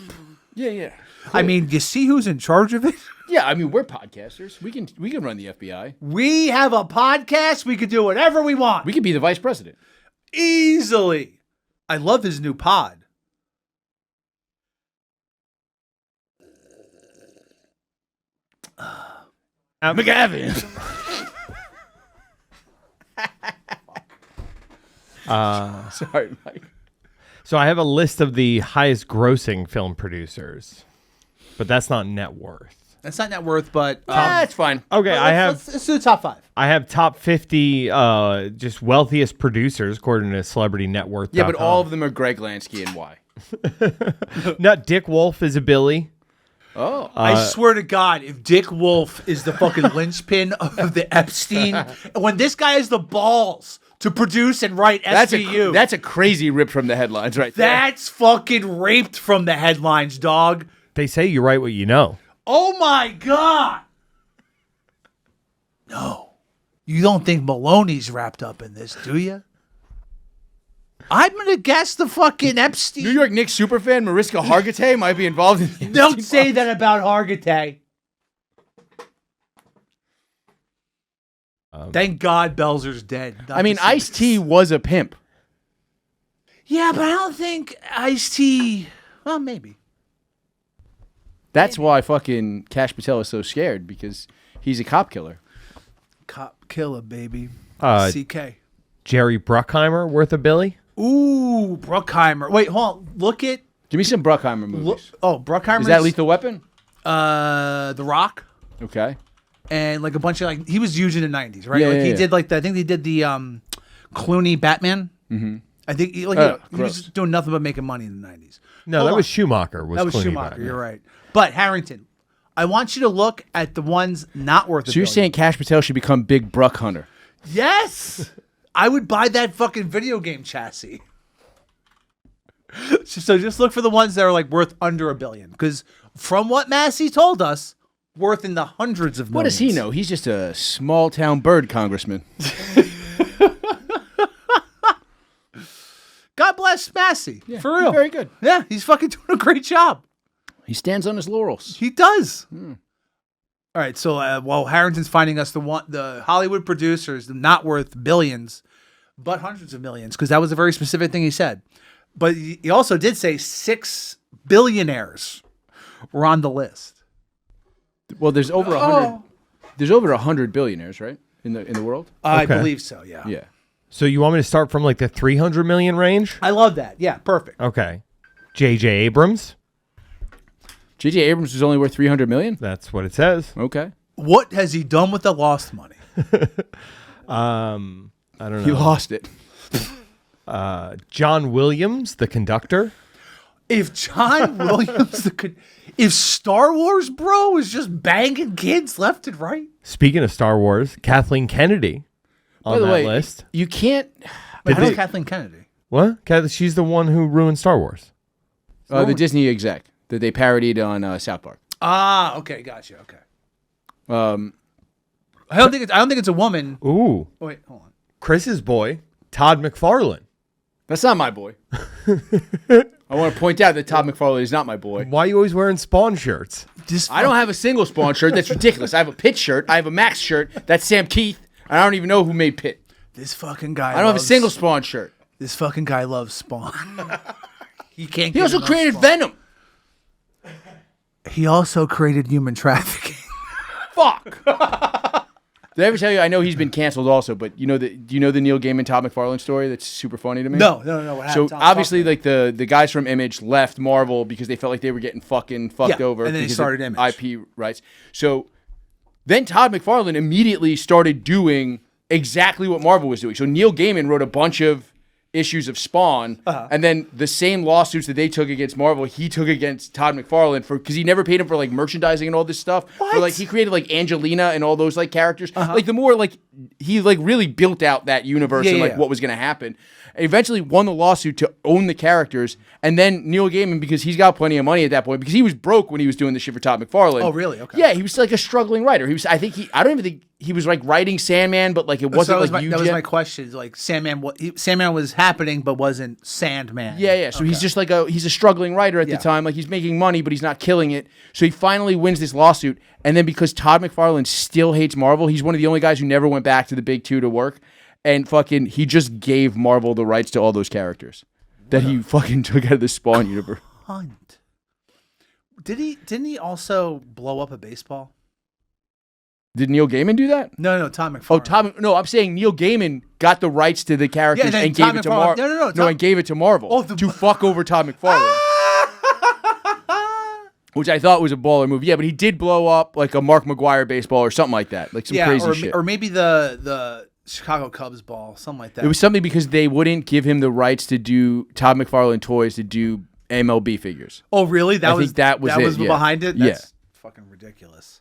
S5: Yeah.
S2: I mean, you see who's in charge of it?
S5: Yeah, I mean, we're podcasters. We can run the FBI.
S2: We have a podcast. We could do whatever we want.
S5: We could be the vice president.
S2: Easily. I love his new pod.
S5: McGavin. Sorry, Mike.
S9: So I have a list of the highest grossing film producers, but that's not net worth.
S2: That's not net worth, but
S5: that's fine.
S9: Okay,
S2: let's do the top 5.
S9: I have top 50 just wealthiest producers according to Celebrity Net Worth.
S5: Yeah, but all of them are Greg Lansky and why?
S9: No, Dick Wolf is a Billy.
S5: Oh,
S2: I swear to God, if Dick Wolf is the fucking linchpin of the Epstein, when this guy has the balls to produce and write SVU,
S5: that's a crazy rip from the headlines, right there.
S2: That's fucking raped from the headlines, dog.
S9: They say you write what you know.
S2: Oh my God! No, you don't think Maloney's wrapped up in this, do you? I'm gonna guess the fucking Epstein.
S5: New York Knicks superfan Mariska Hargitay might be involved in the
S2: Don't say that about Hargitay. Thank God Belzer's dead.
S5: I mean, Ice-T was a pimp.
S2: Yeah, but I don't think Ice-T... Well, maybe.
S5: That's why fucking Kash Patel is so scared, because he's a cop killer.
S2: Cop killer, baby. CK.
S9: Jerry Bruckheimer, worth a Billy?
S2: Ooh, Bruckheimer. Wait, hold on. Look at...
S5: Give me some Bruckheimer movies.
S2: Bruckheimer.
S5: Is that Lethal Weapon?
S2: The Rock.
S5: Okay.
S2: And a bunch of he was huge in the 90s, right?
S5: Yeah,
S2: he did I think they did the Clooney Batman.
S5: Mm-hmm.
S2: I think he was doing nothing but making money in the 90s.
S9: No, that was Schumacher.
S2: That was Schumacher. Batman. You're right. But Harrington, I want you to look at the ones not worth it.
S5: So you're saying Kash Patel should become Big Bruck Hunter?
S2: Yes. I would buy that fucking video game chassis. So just look for the ones that are worth under $1 billion. Because from what Massie told us, worth in the hundreds of millions.
S5: What does he know? He's just a small town bird congressman.
S2: God bless Massie.
S5: Yeah,
S2: for real.
S5: Very good.
S2: Yeah, he's fucking doing a great job.
S5: He stands on his laurels.
S2: He does. All right, so while Harrington's finding us the Hollywood producers, not worth billions, but hundreds of millions, because that was a very specific thing he said. But he also did say 6 billionaires were on the list.
S5: Well, there's over 100. There's over 100 billionaires, right, in the world.
S2: I believe so. Yeah.
S5: Yeah.
S9: So you want me to start from the 300 million range?
S2: I love that. Yeah, perfect.
S9: Okay. J.J. Abrams.
S5: J.J. Abrams was only worth 300 million?
S9: That's what it says.
S5: Okay.
S2: What has he done with the lost money?
S9: I don't know.
S5: He lost it.
S9: John Williams, the conductor.
S2: If John Williams, if Star Wars, bro, is just banging kids left and right.
S9: Speaking of Star Wars, Kathleen Kennedy on that list.
S5: You can't...
S2: But how's Kathleen Kennedy?
S9: What? She's the one who ruined Star Wars.
S5: The Disney exec that they parodied on South Park.
S2: Ah, okay, gotcha. Okay. I don't think it's a woman.
S9: Ooh.
S2: Oh, wait, hold on.
S9: Chris's boy, Todd McFarlane.
S5: That's not my boy. I want to point out that Todd McFarlane is not my boy.
S9: Why are you always wearing Spawn shirts?
S5: I don't have a single Spawn shirt. That's ridiculous. I have a Pitt shirt. I have a Max shirt. That's Sam Keith. I don't even know who made Pitt.
S2: This fucking guy.
S5: I don't have a single Spawn shirt.
S2: This fucking guy loves Spawn. He can't.
S5: He also created Venom. He
S2: also created human trafficking.
S5: Fuck. Did I ever tell you? I know he's been canceled also, but do you know the Neil Gaiman Todd McFarlane story? That's super funny to me.
S2: No. What happened?
S5: So obviously, like the guys from Image left Marvel because they felt like they were getting fucked over.
S2: And then they started Image.
S5: IP rights. So then Todd McFarlane immediately started doing exactly what Marvel was doing. So Neil Gaiman wrote a bunch of issues of Spawn, and then the same lawsuits that they took against Marvel, he took against Todd McFarlane because he never paid him for like merchandising and all this stuff.
S2: What?
S5: Or, like he created like Angelina and all those like characters. Like the more like he like really built out that universe and like what was going to happen. And eventually won the lawsuit to own the characters, and then Neil Gaiman, because he's got plenty of money at that point, because he was broke when he was doing the shit for Todd McFarlane.
S2: Oh, really? Okay.
S5: Yeah, he was like a struggling writer. I don't even think he was like writing Sandman, but like it wasn't
S2: that was my question. Like Sandman was happening, but wasn't Sandman.
S5: Yeah. So he's just like he's a struggling writer at the time. Like he's making money, but he's not killing it. So he finally wins this lawsuit, and then because Todd McFarlane still hates Marvel, he's one of the only guys who never went back to the big two to work. And he just gave Marvel the rights to all those characters that he fucking took out of the Spawn universe.
S2: Hunt. Didn't he also blow up a baseball?
S5: Did Neil Gaiman do that?
S2: No, Todd McFarlane.
S5: No, I'm saying Neil Gaiman got the rights to the characters and gave it to Marvel. And gave it to Marvel to fuck over Todd McFarlane. Which I thought was a baller move. Yeah, but he did blow up like a Mark McGuire baseball or something like that. Like some crazy shit.
S2: Or maybe the Chicago Cubs ball, something like that.
S5: It was something because they wouldn't give him the rights to do Todd McFarlane toys to do MLB figures.
S2: Oh, really?
S5: I think that was
S2: behind it? That's fucking ridiculous.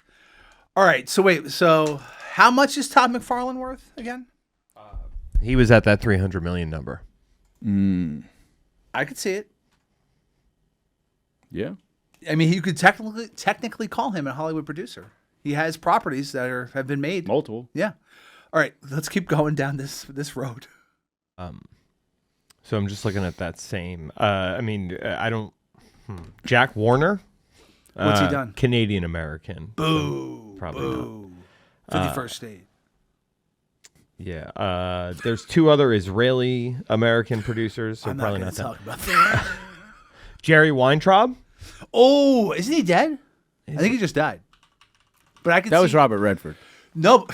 S2: All right, so wait. So how much is Todd McFarlane worth again?
S9: He was at that 300 million number.
S2: I could see it.
S5: Yeah.
S2: I mean, you could technically call him a Hollywood producer. He has properties that have been made.
S5: Multiple.
S2: Yeah. All right, let's keep going down this road.
S9: So I'm just looking at that same. Jack Warner.
S2: What's he done?
S9: Canadian American.
S2: Boo.
S9: So probably
S2: not. 51st State.
S9: Yeah. There's two other Israeli American producers. So
S2: I'm
S9: probably
S2: not
S9: not
S2: going to
S9: that.
S2: talk about that.
S9: Jerry Weintraub.
S2: Oh, isn't he dead? I think he just died. But I could.
S5: That was Robert Redford.
S2: No,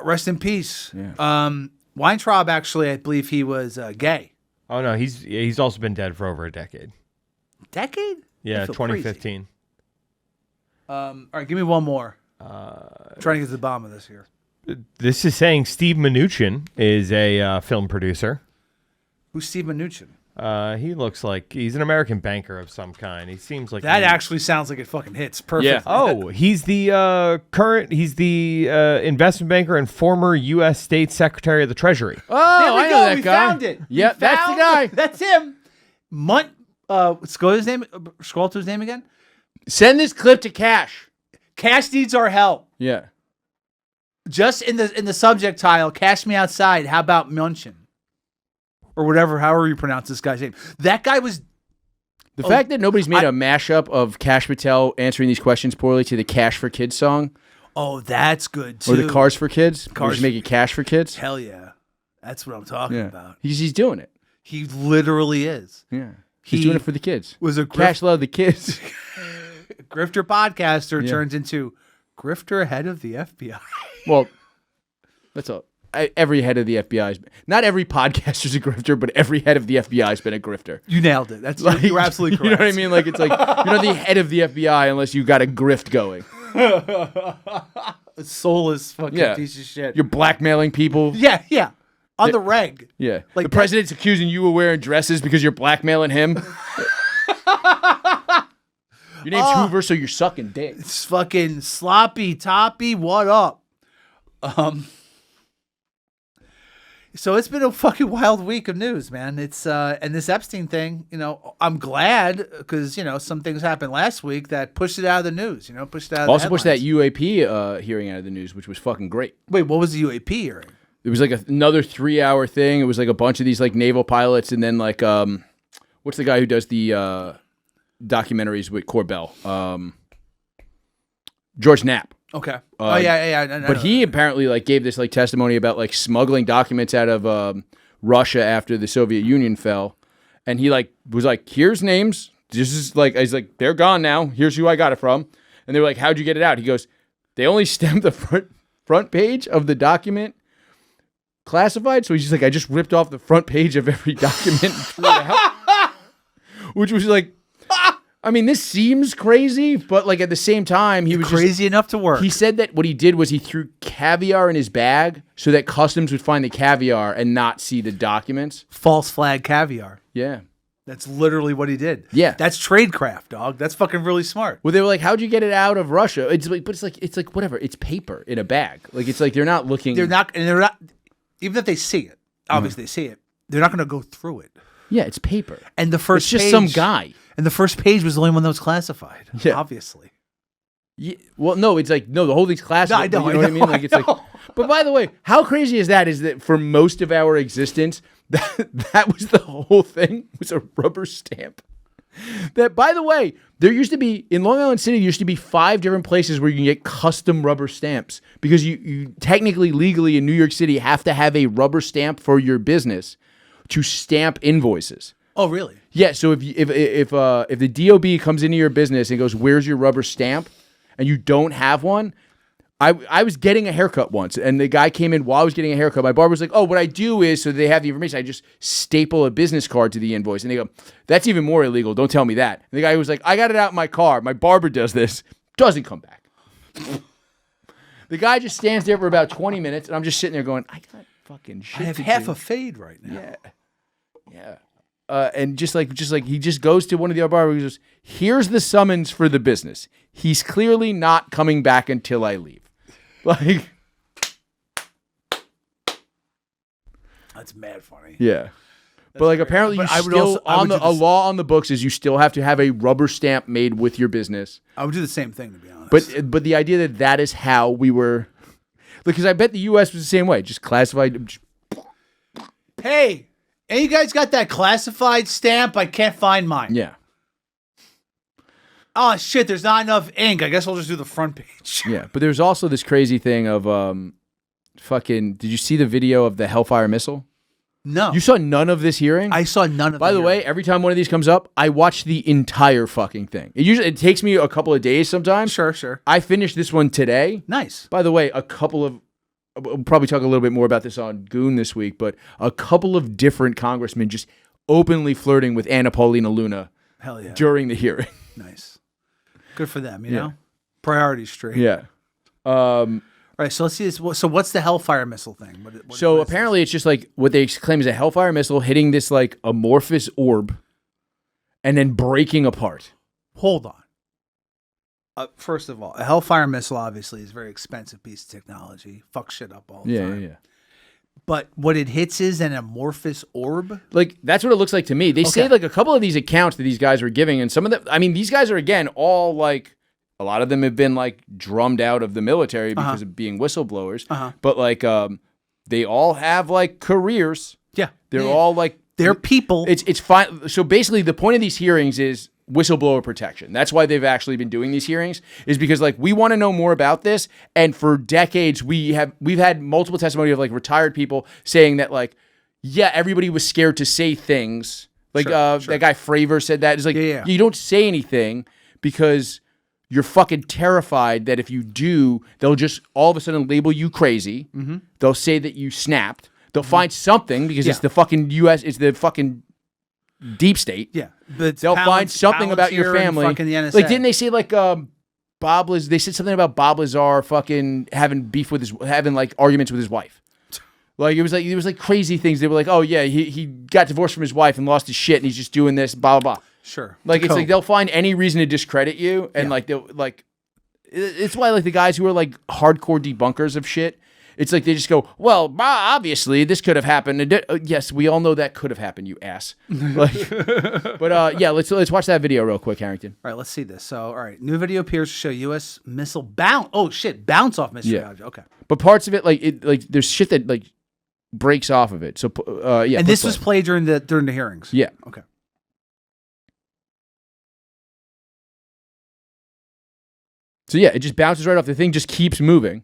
S2: rest in peace.
S5: Yeah.
S2: Weintraub, actually, I believe he was gay.
S9: Oh no, he's also been dead for over a decade.
S2: Decade?
S9: Yeah, 2015.
S2: All right, give me one more. I'm trying to get to the bottom of this here.
S9: This is saying Steve Mnuchin is a film producer.
S2: Who's Steve Mnuchin?
S9: He looks like he's an American banker of some kind. He seems like
S2: that actually sounds like it fucking hits perfect.
S9: Yeah. Oh, he's the investment banker and former U.S. State Secretary of the Treasury.
S5: Oh,
S2: there we
S5: I
S2: go.
S5: know that
S2: We
S5: guy.
S2: found it.
S5: Yeah, that's the guy.
S2: That's him. Scroll to his name again.
S5: Send this clip to Kash.
S2: Kash needs our help.
S5: Yeah.
S2: Just in the subject tile, Cash Me Outside. How about Munchin? Or whatever, however you pronounce this guy's name. That guy was...
S5: The fact that nobody's made a mashup of Kash Patel answering these questions poorly to the Cash for Kids song.
S2: Oh, that's good, too.
S5: Or the Cars for Kids. Just make it Cash for Kids.
S2: Hell yeah. That's what I'm talking about.
S5: He's doing it.
S2: He literally is.
S5: Yeah. He's doing it for the kids.
S2: Was a
S5: Cash love the kids.
S2: Grifter podcaster turns into Grifter head of the FBI.
S5: Well, that's all. Every head of the FBI not every podcaster's a grifter, but every head of the FBI has been a grifter.
S2: You nailed it. That's like, you're absolutely correct.
S5: You know what I mean? Like it's like you're not the head of the FBI unless you got a grift going.
S2: A soulless fucking piece of shit.
S5: You're blackmailing people.
S2: Yeah. On the reg.
S5: Yeah.
S2: Like
S5: the president's accusing you of wearing dresses because you're blackmailing him. Your name's Hoover, so you're sucking dick.
S2: It's fucking sloppy toppy. What up? So it's been a fucking wild week of news, man. It's and this Epstein thing, I'm glad because some things happened last week that pushed it out of the news. Pushed it out.
S5: Also pushed that UAP hearing out of the news, which was fucking great.
S2: Wait, what was the UAP hearing?
S5: It was like another 3-hour thing. It was like a bunch of these like naval pilots, and then like what's the guy who does the documentaries with Corbell? George Knapp.
S2: Okay. Yeah.
S5: But he apparently like gave this like testimony about like smuggling documents out of Russia after the Soviet Union fell, and he like was like, "Here's names. This is like," he's like, "They're gone now. Here's who I got it from." And they were like, "How'd you get it out?" He goes, "They only stamped the front front page of the document classified. So he's just like, I just ripped off the front page of every document and threw it out. Which was like, I mean, this seems crazy, but like at the same time, he was
S2: crazy enough to work.
S5: He said that what he did was he threw caviar in his bag so that customs would find the caviar and not see the documents.
S2: False flag caviar.
S5: Yeah.
S2: That's literally what he did.
S5: Yeah.
S2: That's tradecraft, dog. That's fucking really smart.
S5: Well, they were like, "How'd you get it out of Russia?" It's like, but it's like whatever. It's paper in a bag. Like it's like they're not looking.
S2: They're not. Even if they see it, obviously they see it. They're not going to go through it.
S5: Yeah, it's paper.
S2: And the first
S5: it's just
S2: page,
S5: some guy.
S2: And the first page was the only one that was classified.
S5: Yeah.
S2: Obviously.
S5: Yeah, well, no, it's like the whole thing's classified.
S2: No, I know,
S5: you know what I mean? Like it's like. But by the way, how crazy is that? Is that for most of our existence, that was the whole thing was a rubber stamp. That, by the way, there used to be in Long Island City. There used to be 5 different places where you can get custom rubber stamps because you technically legally in New York City have to have a rubber stamp for your business to stamp invoices.
S2: Oh, really?
S5: Yeah. So if the DOB comes into your business and goes, "Where's your rubber stamp?" and you don't have one. I was getting a haircut once, and the guy came in while I was getting a haircut. My barber was like, "Oh, what I do is, so they have the information, I just staple a business card to the invoice." And they go, "That's even more illegal. Don't tell me that." And the guy was like, "I got it out in my car. My barber does this." Doesn't come back. The guy just stands there for about 20 minutes, and I'm just sitting there going, "I got fucking shit.
S2: I have
S5: to
S2: half
S5: do."
S2: a fade right now.
S5: Yeah. Yeah. And just like he just goes to one of the other barbers and goes, "Here's the summons for the business. He's clearly not coming back until I leave." Like,
S2: that's mad funny.
S5: Yeah. But like apparently
S2: But
S5: you
S2: I would
S5: still
S2: also- I would do
S5: a
S2: this-
S5: law on the books is you still have to have a rubber stamp made with your business.
S2: I would do the same thing, to be honest.
S5: But the idea that is how we were, because I bet the U.S. was the same way, just classified.
S2: Hey, and you guys got that classified stamp? I can't find mine.
S5: Yeah.
S2: Oh shit! There's not enough ink. I guess I'll just do the front page.
S5: Yeah, but there's also this crazy thing of fucking. Did you see the video of the Hellfire missile?
S2: No.
S5: You saw none of this hearing?
S2: I saw none of.
S5: By the way, every time one of these comes up, I watch the entire fucking thing. It takes me a couple of days sometimes.
S2: Sure.
S5: I finished this one today.
S2: Nice.
S5: By the way, we'll probably talk a little bit more about this on Goon this week, but a couple of different congressmen just openly flirting with Anna Paulina Luna.
S2: Hell yeah.
S5: During the hearing.
S2: Nice. Good for them, you know? Priorities straight.
S5: Yeah.
S2: All right, so let's see this. So what's the Hellfire missile thing?
S5: So apparently it's just like what they claim is a Hellfire missile hitting this like amorphous orb and then breaking apart.
S2: Hold on. First of all, a Hellfire missile obviously is a very expensive piece of technology. Fuck shit up all the time.
S5: Yeah.
S2: But what it hits is an amorphous orb?
S5: Like, that's what it looks like to me. They say, like, a couple of these accounts that these guys were giving, and some of them, I mean, these guys are, again, all, like, a lot of them have been, like, drummed out of the military because of being whistleblowers. But, like, they all have, like, careers.
S2: Yeah.
S5: They're all, like...
S2: They're people.
S5: It's fine. So, basically, the point of these hearings is whistleblower protection. That's why they've actually been doing these hearings, is because like we want to know more about this. And for decades we've had multiple testimony of like retired people saying that like, yeah, everybody was scared to say things. Like that guy Fravor said that. It's like you don't say anything because you're fucking terrified that if you do, they'll just all of a sudden label you crazy.
S2: Mm-hmm.
S5: They'll say that you snapped. They'll find something because it's the fucking US, it's the fucking deep state.
S2: Yeah. But
S5: they'll find something about your family.
S2: Fucking the NSA.
S5: Like, didn't they say like Bob Lazar? They said something about Bob Lazar fucking having beef with having like arguments with his wife. Like it was like crazy things. They were like, oh yeah, he got divorced from his wife and lost his shit, and he's just doing this, blah blah blah.
S2: Sure.
S5: Like it's like they'll find any reason to discredit you, and like they'll like. It's why like the guys who are like hardcore debunkers of shit. It's like they just go, well, obviously this could have happened. Yes, we all know that could have happened, you ass. Like, but yeah, let's watch that video real quick, Harrington.
S2: All right, let's see this. So, all right, new video appears to show U.S. missile bounce. Oh shit, bounce off mystery object. Okay,
S5: but parts of it, like there's shit that like breaks off of it. So yeah,
S2: and this was played during the hearings.
S5: Yeah.
S2: Okay.
S5: So yeah, it just bounces right off. The thing just keeps moving.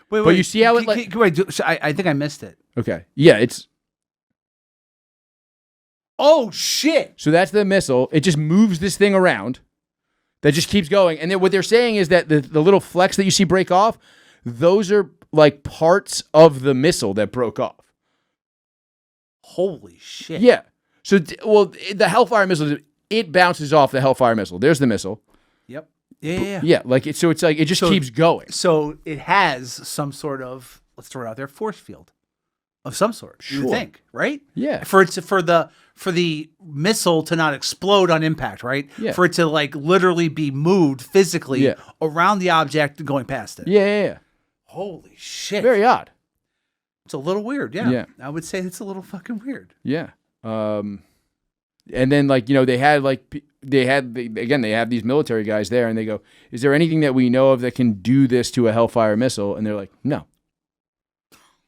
S2: Wait,
S5: but you see how it
S2: like... Wait, I think I missed it.
S5: Okay. Yeah, it's...
S2: Oh, shit!
S5: So that's the missile. It just moves this thing around. That just keeps going. And then what they're saying is that the little flecks that you see break off, those are like parts of the missile that broke off.
S2: Holy shit.
S5: Yeah. So, the Hellfire missile, it bounces off the Hellfire missile. There's the missile.
S2: Yep. Yeah.
S5: Yeah, like it's like it just keeps going.
S2: So it has some sort of, let's throw it out there, force field of some sort. You would think, right?
S5: Yeah.
S2: For the missile to not explode on impact, right?
S5: Yeah.
S2: For it to like literally be moved physically around the object going past it.
S5: Yeah.
S2: Holy shit.
S5: Very odd.
S2: It's a little weird, yeah.
S5: Yeah.
S2: I would say it's a little fucking weird.
S5: Yeah. And then like, they have these military guys there, and they go, is there anything that we know of that can do this to a Hellfire missile? And they're like, no.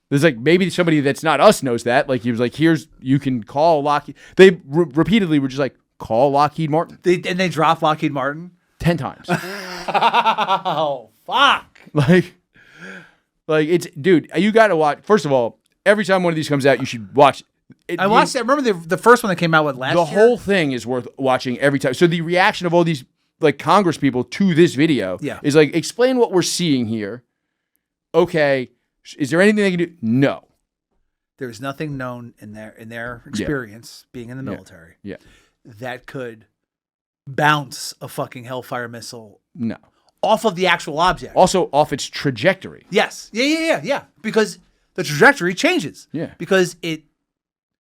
S5: There's like, maybe somebody that's not us knows that. Like, he was like, you can call Lockheed. They repeatedly were just like, call Lockheed Martin.
S2: And they dropped Lockheed Martin?
S5: 10 times.
S2: Oh, fuck.
S5: Like it's, dude, you got to watch. First of all, every time one of these comes out, you should watch it.
S2: I watched it. Remember the first one that came out last year?
S5: The whole thing is worth watching every time. So the reaction of all these like Congress people to this video is like, explain what we're seeing here. Okay. Is there anything they can do? No.
S2: There's nothing known in their experience being in the military that could bounce a fucking Hellfire missile off of the actual object.
S5: Also off its trajectory.
S2: Yes. Yeah. Because the trajectory changes.
S5: Yeah.
S2: Because it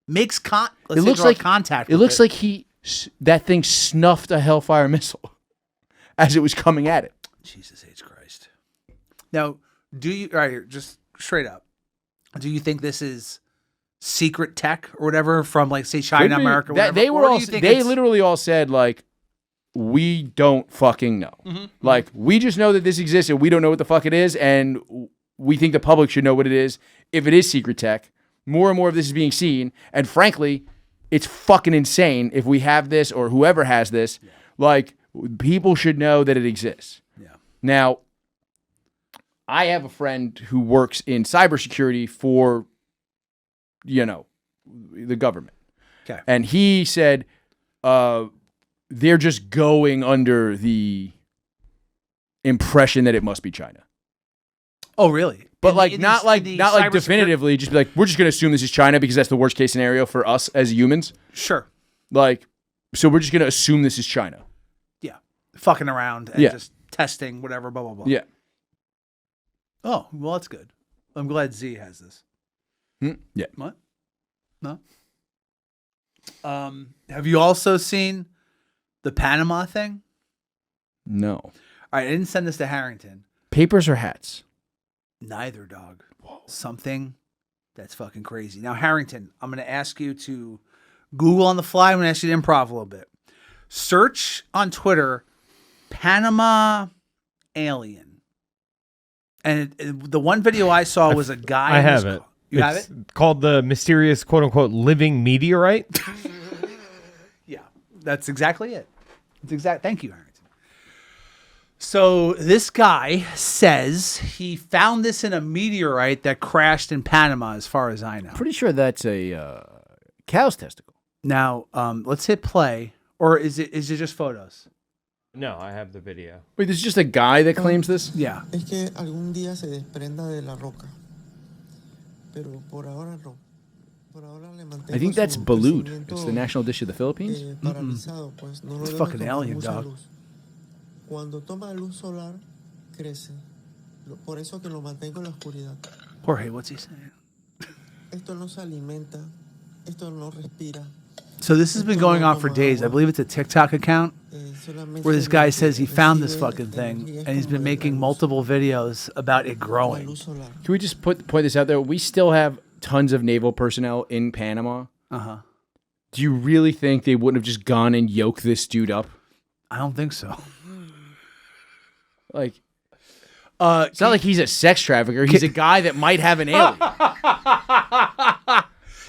S2: makes contact.
S5: It looks like that thing snuffed a Hellfire missile as it was coming at it.
S2: Jesus H. Christ. Now, just straight up, do you think this is secret tech or whatever from like say China, America, whatever?
S5: They literally all said like, we don't fucking know.
S2: Mm-hmm.
S5: Like, we just know that this exists and we don't know what the fuck it is, and we think the public should know what it is. If it is secret tech, more and more of this is being seen, and frankly, it's fucking insane if we have this or whoever has this. Yeah. Like, people should know that it exists.
S2: Yeah.
S5: Now, I have a friend who works in cybersecurity for, the government.
S2: Okay.
S5: And he said, they're just going under the impression that it must be China.
S2: Oh, really?
S5: But not like definitively, just be like, we're just going to assume this is China because that's the worst case scenario for us as humans.
S2: Sure.
S5: Like, so we're just going to assume this is China.
S2: Yeah. Fucking around and just testing, whatever, blah, blah, blah.
S5: Yeah.
S2: Oh, well, that's good. I'm glad Z has this.
S5: Yeah.
S2: What? No? Have you also seen the Panama thing?
S5: No.
S2: All right, I didn't send this to Harrington.
S5: Papers or hats?
S2: Neither, dog. Whoa. Something that's fucking crazy. Now, Harrington, I'm going to ask you to Google on the fly. I'm going to ask you to improv a little bit. Search on Twitter, Panama alien. And the one video I saw was a guy.
S9: I have it.
S2: You have it?
S9: Called the mysterious, quote unquote, living meteorite.
S2: Yeah, that's exactly it. Thank you, Harrington. So this guy says he found this in a meteorite that crashed in Panama, as far as I know.
S5: Pretty sure that's a cow's testicle.
S2: Now, let's hit play. Or is it just photos?
S9: No, I have the video.
S5: Wait, there's just a guy that claims this?
S2: Yeah.
S12: Es que algún día se desprenda de la roca. Pero por ahora no.
S5: I think that's balut. It's the national dish of the Philippines.
S2: It's fucking alien, dog.
S12: Cuando toma luz solar, crece. Por eso que lo mantengo en la oscuridad.
S2: Jorge, what's he saying?
S12: Esto no se alimenta. Esto no respira.
S2: So this has been going on for days. I believe it's a TikTok account where this guy says he found this fucking thing and he's been making multiple videos about it growing.
S5: Can we just point this out there? We still have tons of naval personnel in Panama.
S2: Uh-huh.
S5: Do you really think they wouldn't have just gone and yoked this dude up?
S2: I don't think so.
S5: Like, it's not like he's a sex trafficker. He's a guy that might have an alien.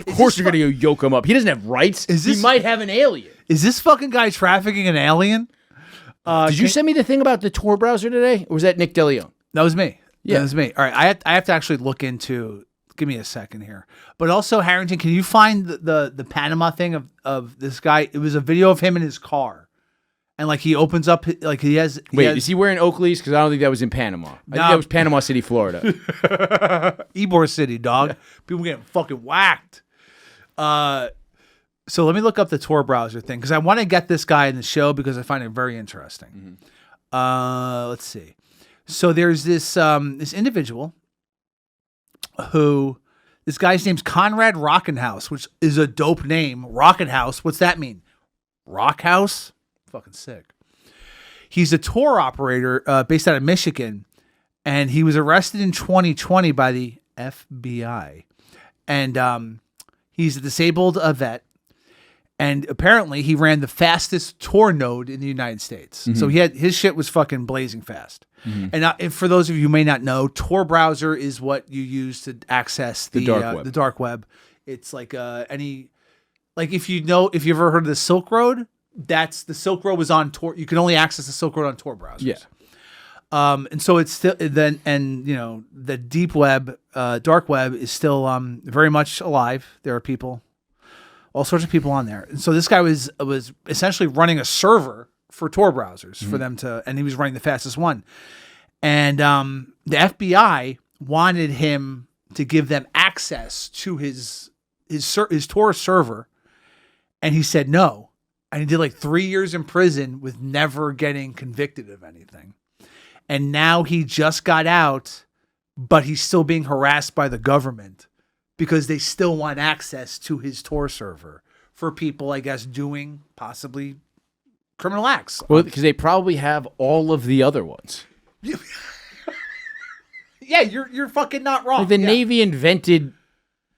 S5: Of course you're going to go yoke him up. He doesn't have rights. He might have an alien.
S2: Is this fucking guy trafficking an alien?
S5: Did you send me the thing about the Tor browser today? Or was that Nick DeLeon?
S2: That was me.
S5: Yeah.
S2: That was me. All right. I have to actually look into... Give me a second here. But also, Harrington, can you find the Panama thing of this guy? It was a video of him in his car. And like he opens up, like he has.
S5: Is he wearing Oakley's? Because I don't think that was in Panama. I think that was Panama City, Florida.
S2: Ybor City, dog. People getting fucking whacked. So let me look up the Tor browser thing because I want to get this guy in the show because I find it very interesting. Let's see. So there's this this individual who, this guy's name's Conrad Rockenhouse, which is a dope name. Rockenhouse. What's that mean? Rock house? Fucking sick. He's a tour operator based out of Michigan, and he was arrested in 2020 by the FBI. And he's a disabled vet, and apparently he ran the fastest tour node in the United States. So his shit was fucking blazing fast. And for those of you who may not know, Tor browser is what you use to access the dark web. It's like if you've ever heard of the Silk Road, that's the Silk Road was on Tor. You can only access the Silk Road on Tor browsers.
S5: Yeah.
S2: And so it's still the deep web, dark web is still very much alive. There are people, all sorts of people on there. And so this guy was essentially running a server for Tor browsers for them to, and he was running the fastest one. And the FBI wanted him to give them access to his Tor server, and he said no. And he did like 3 years in prison with never getting convicted of anything. And now he just got out, but he's still being harassed by the government because they still want access to his Tor server for people, I guess, doing possibly criminal acts.
S5: Well, because they probably have all of the other ones.
S2: Yeah, you're fucking not wrong.
S5: Like the Navy invented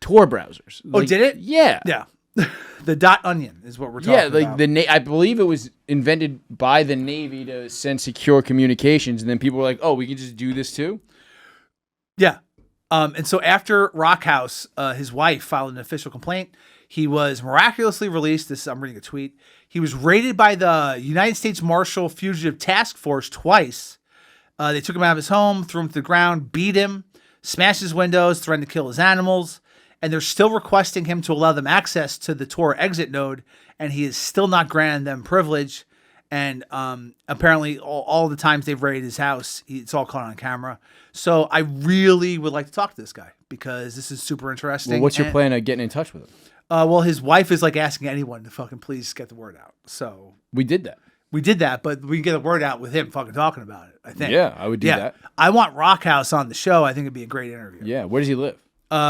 S5: Tor browsers.
S2: Like, did it?
S5: Yeah.
S2: Yeah. The .onion is what we're talking about.
S5: I believe it was invented by the Navy to send secure communications, and then people were like, "Oh, we can just do this too."
S2: Yeah, and so after Rockhouse, his wife filed an official complaint. He was miraculously released. I'm reading a tweet. He was raided by the United States Marshal Fugitive Task Force twice. They took him out of his home, threw him to the ground, beat him, smashed his windows, threatened to kill his animals. And they're still requesting him to allow them access to the Tor exit node, and he is still not granting them privilege. And apparently all the times they've raided his house, it's all caught on camera. So I really would like to talk to this guy because this is super interesting.
S5: Well, what's your plan of getting in touch with him?
S2: Well, his wife is like asking anyone to fucking please get the word out. So
S5: we did that,
S2: but we can get the word out with him fucking talking about it, I think.
S5: Yeah, I would do that.
S2: I want Rockhouse on the show. I think it'd be a great interview.
S5: Yeah, where does he live?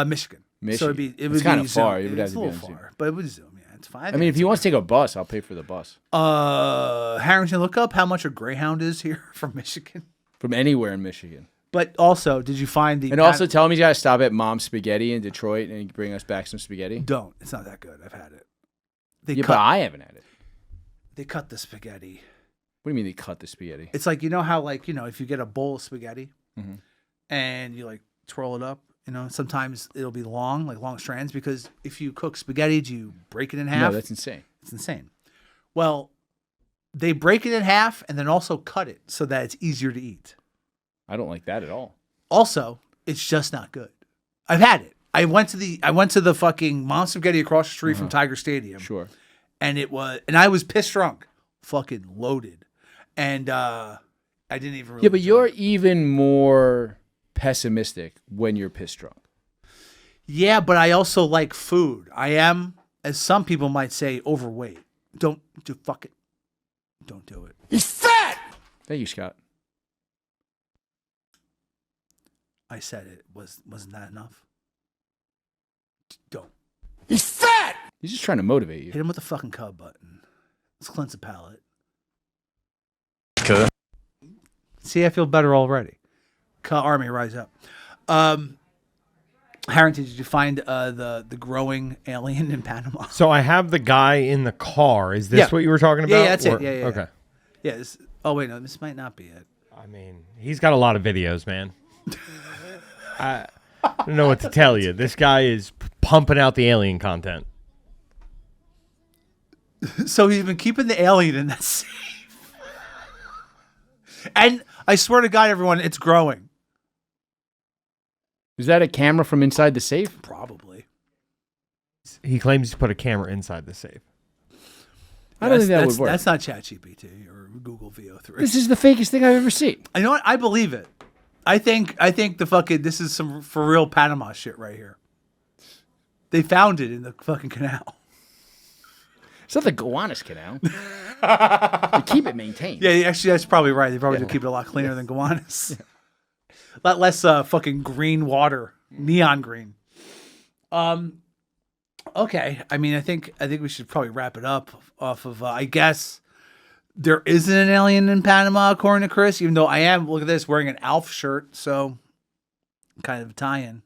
S2: Michigan. So it would
S5: it's kind
S2: be
S5: of far.
S2: Zoom.
S5: It would have
S2: It's
S5: to
S2: a
S5: be
S2: little
S5: on Zoom.
S2: far, but it would Zoom. Yeah, it's fine.
S5: I mean, if he wants to take a bus, I'll pay for the bus.
S2: Harrington, look up how much a Greyhound is here from Michigan.
S5: From anywhere in Michigan.
S2: But also, did you find the...
S5: And also tell him he's got to stop at Mom's Spaghetti in Detroit and bring us back some spaghetti.
S2: Don't. It's not that good. I've had it.
S5: But I haven't had it.
S2: They cut the spaghetti.
S5: What do you mean they cut the spaghetti?
S2: It's like, you know how, like, if you get a bowl of spaghetti and you, like, twirl it up, sometimes it'll be long, like long strands, because if you cook spaghetti, do you break it in half?
S5: No, that's insane.
S2: It's insane. Well, they break it in half and then also cut it so that it's easier to eat.
S5: I don't like that at all.
S2: Also, it's just not good. I've had it. I went to the fucking Mom's Spaghetti across the street from Tiger Stadium.
S5: Sure.
S2: And I was pissed drunk, fucking loaded. And I didn't even really
S5: but you're even more pessimistic when you're pissed drunk.
S2: Yeah, but I also like food. I am, as some people might say, overweight. Don't do fuck it. Don't do it.
S5: He's fat. Thank you, Scott.
S2: I said it. Wasn't that enough? Don't.
S5: He's fat. He's just trying to motivate you.
S2: Hit him with the fucking cub button. Let's cleanse the palate.
S8: Good.
S2: See, I feel better already. Army, rise up. Harrington, did you find the growing alien in Panama?
S9: So I have the guy in the car. Is this what you were talking about?
S2: Yeah, that's it. Yeah.
S9: Okay.
S2: Yeah. Oh wait, no, this might not be it.
S9: I mean, he's got a lot of videos, man. I don't know what to tell you. This guy is pumping out the alien content.
S2: So he's been keeping the alien in that safe. And I swear to God, everyone, it's growing.
S5: Is that a camera from inside the safe?
S2: Probably.
S9: He claims he's put a camera inside the safe.
S5: I don't think that would work.
S2: That's not ChatGPT or Google VO3.
S5: This is the fakest thing I've ever seen.
S2: You know what? I believe it. I think the fucking this is some for real Panama shit right here. They found it in the fucking canal.
S5: It's not the Gowanus Canal. They keep it maintained.
S2: Yeah, actually, that's probably right. They probably do keep it a lot cleaner than Gowanus. A lot less fucking green water, neon green. Okay. I mean, I think we should probably wrap it up off of. I guess there isn't an alien in Panama, according to Chris. Even though I am, look at this, wearing an Alf shirt, so kind of tie-in.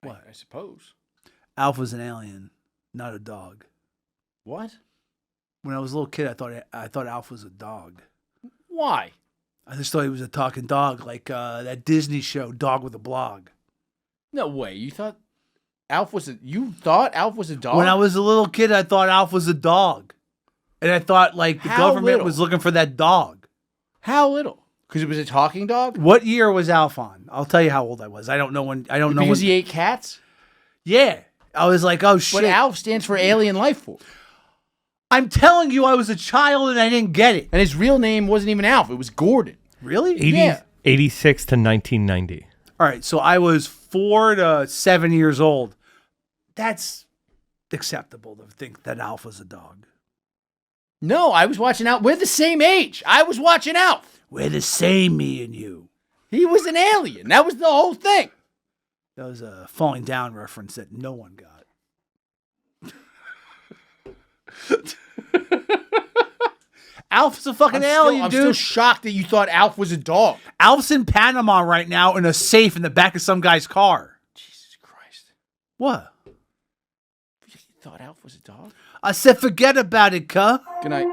S5: What? I suppose.
S2: Alf was an alien, not a dog.
S5: What?
S2: When I was a little kid, I thought Alf was a dog.
S5: Why?
S2: I just thought he was a talking dog, like that Disney show, Dog with a Blog.
S5: No way. You thought Alf was a dog?
S2: When I was a little kid, I thought Alf was a dog. And I thought, like, the government was looking for that dog.
S5: How little? Because it was a talking dog?
S2: What year was Alf on? I'll tell you how old I was. I don't know when.
S5: Because he ate cats?
S2: Yeah. I was like, oh, shit.
S5: But Alf stands for alien life form.
S2: I'm telling you, I was a child and I didn't get it.
S5: And his real name wasn't even Alf. It was Gordon.
S2: Really?
S9: 86 to 1990.
S2: All right. So I was 4 to 7 years old. That's acceptable to think that Alf was a dog.
S5: No, I was watching Alf. We're the same age. I was watching Alf.
S2: We're the same, me and you.
S5: He was an alien. That was the whole thing.
S2: That was a Falling Down reference that no one got. Alf's a fucking alien, dude.
S5: I'm still shocked that you thought Alf was a dog.
S2: Alf's in Panama right now in a safe in the back of some guy's car.
S5: Jesus Christ.
S2: What?
S5: You thought Alf was a dog?
S2: I said forget about it, cuh.
S5: Good night.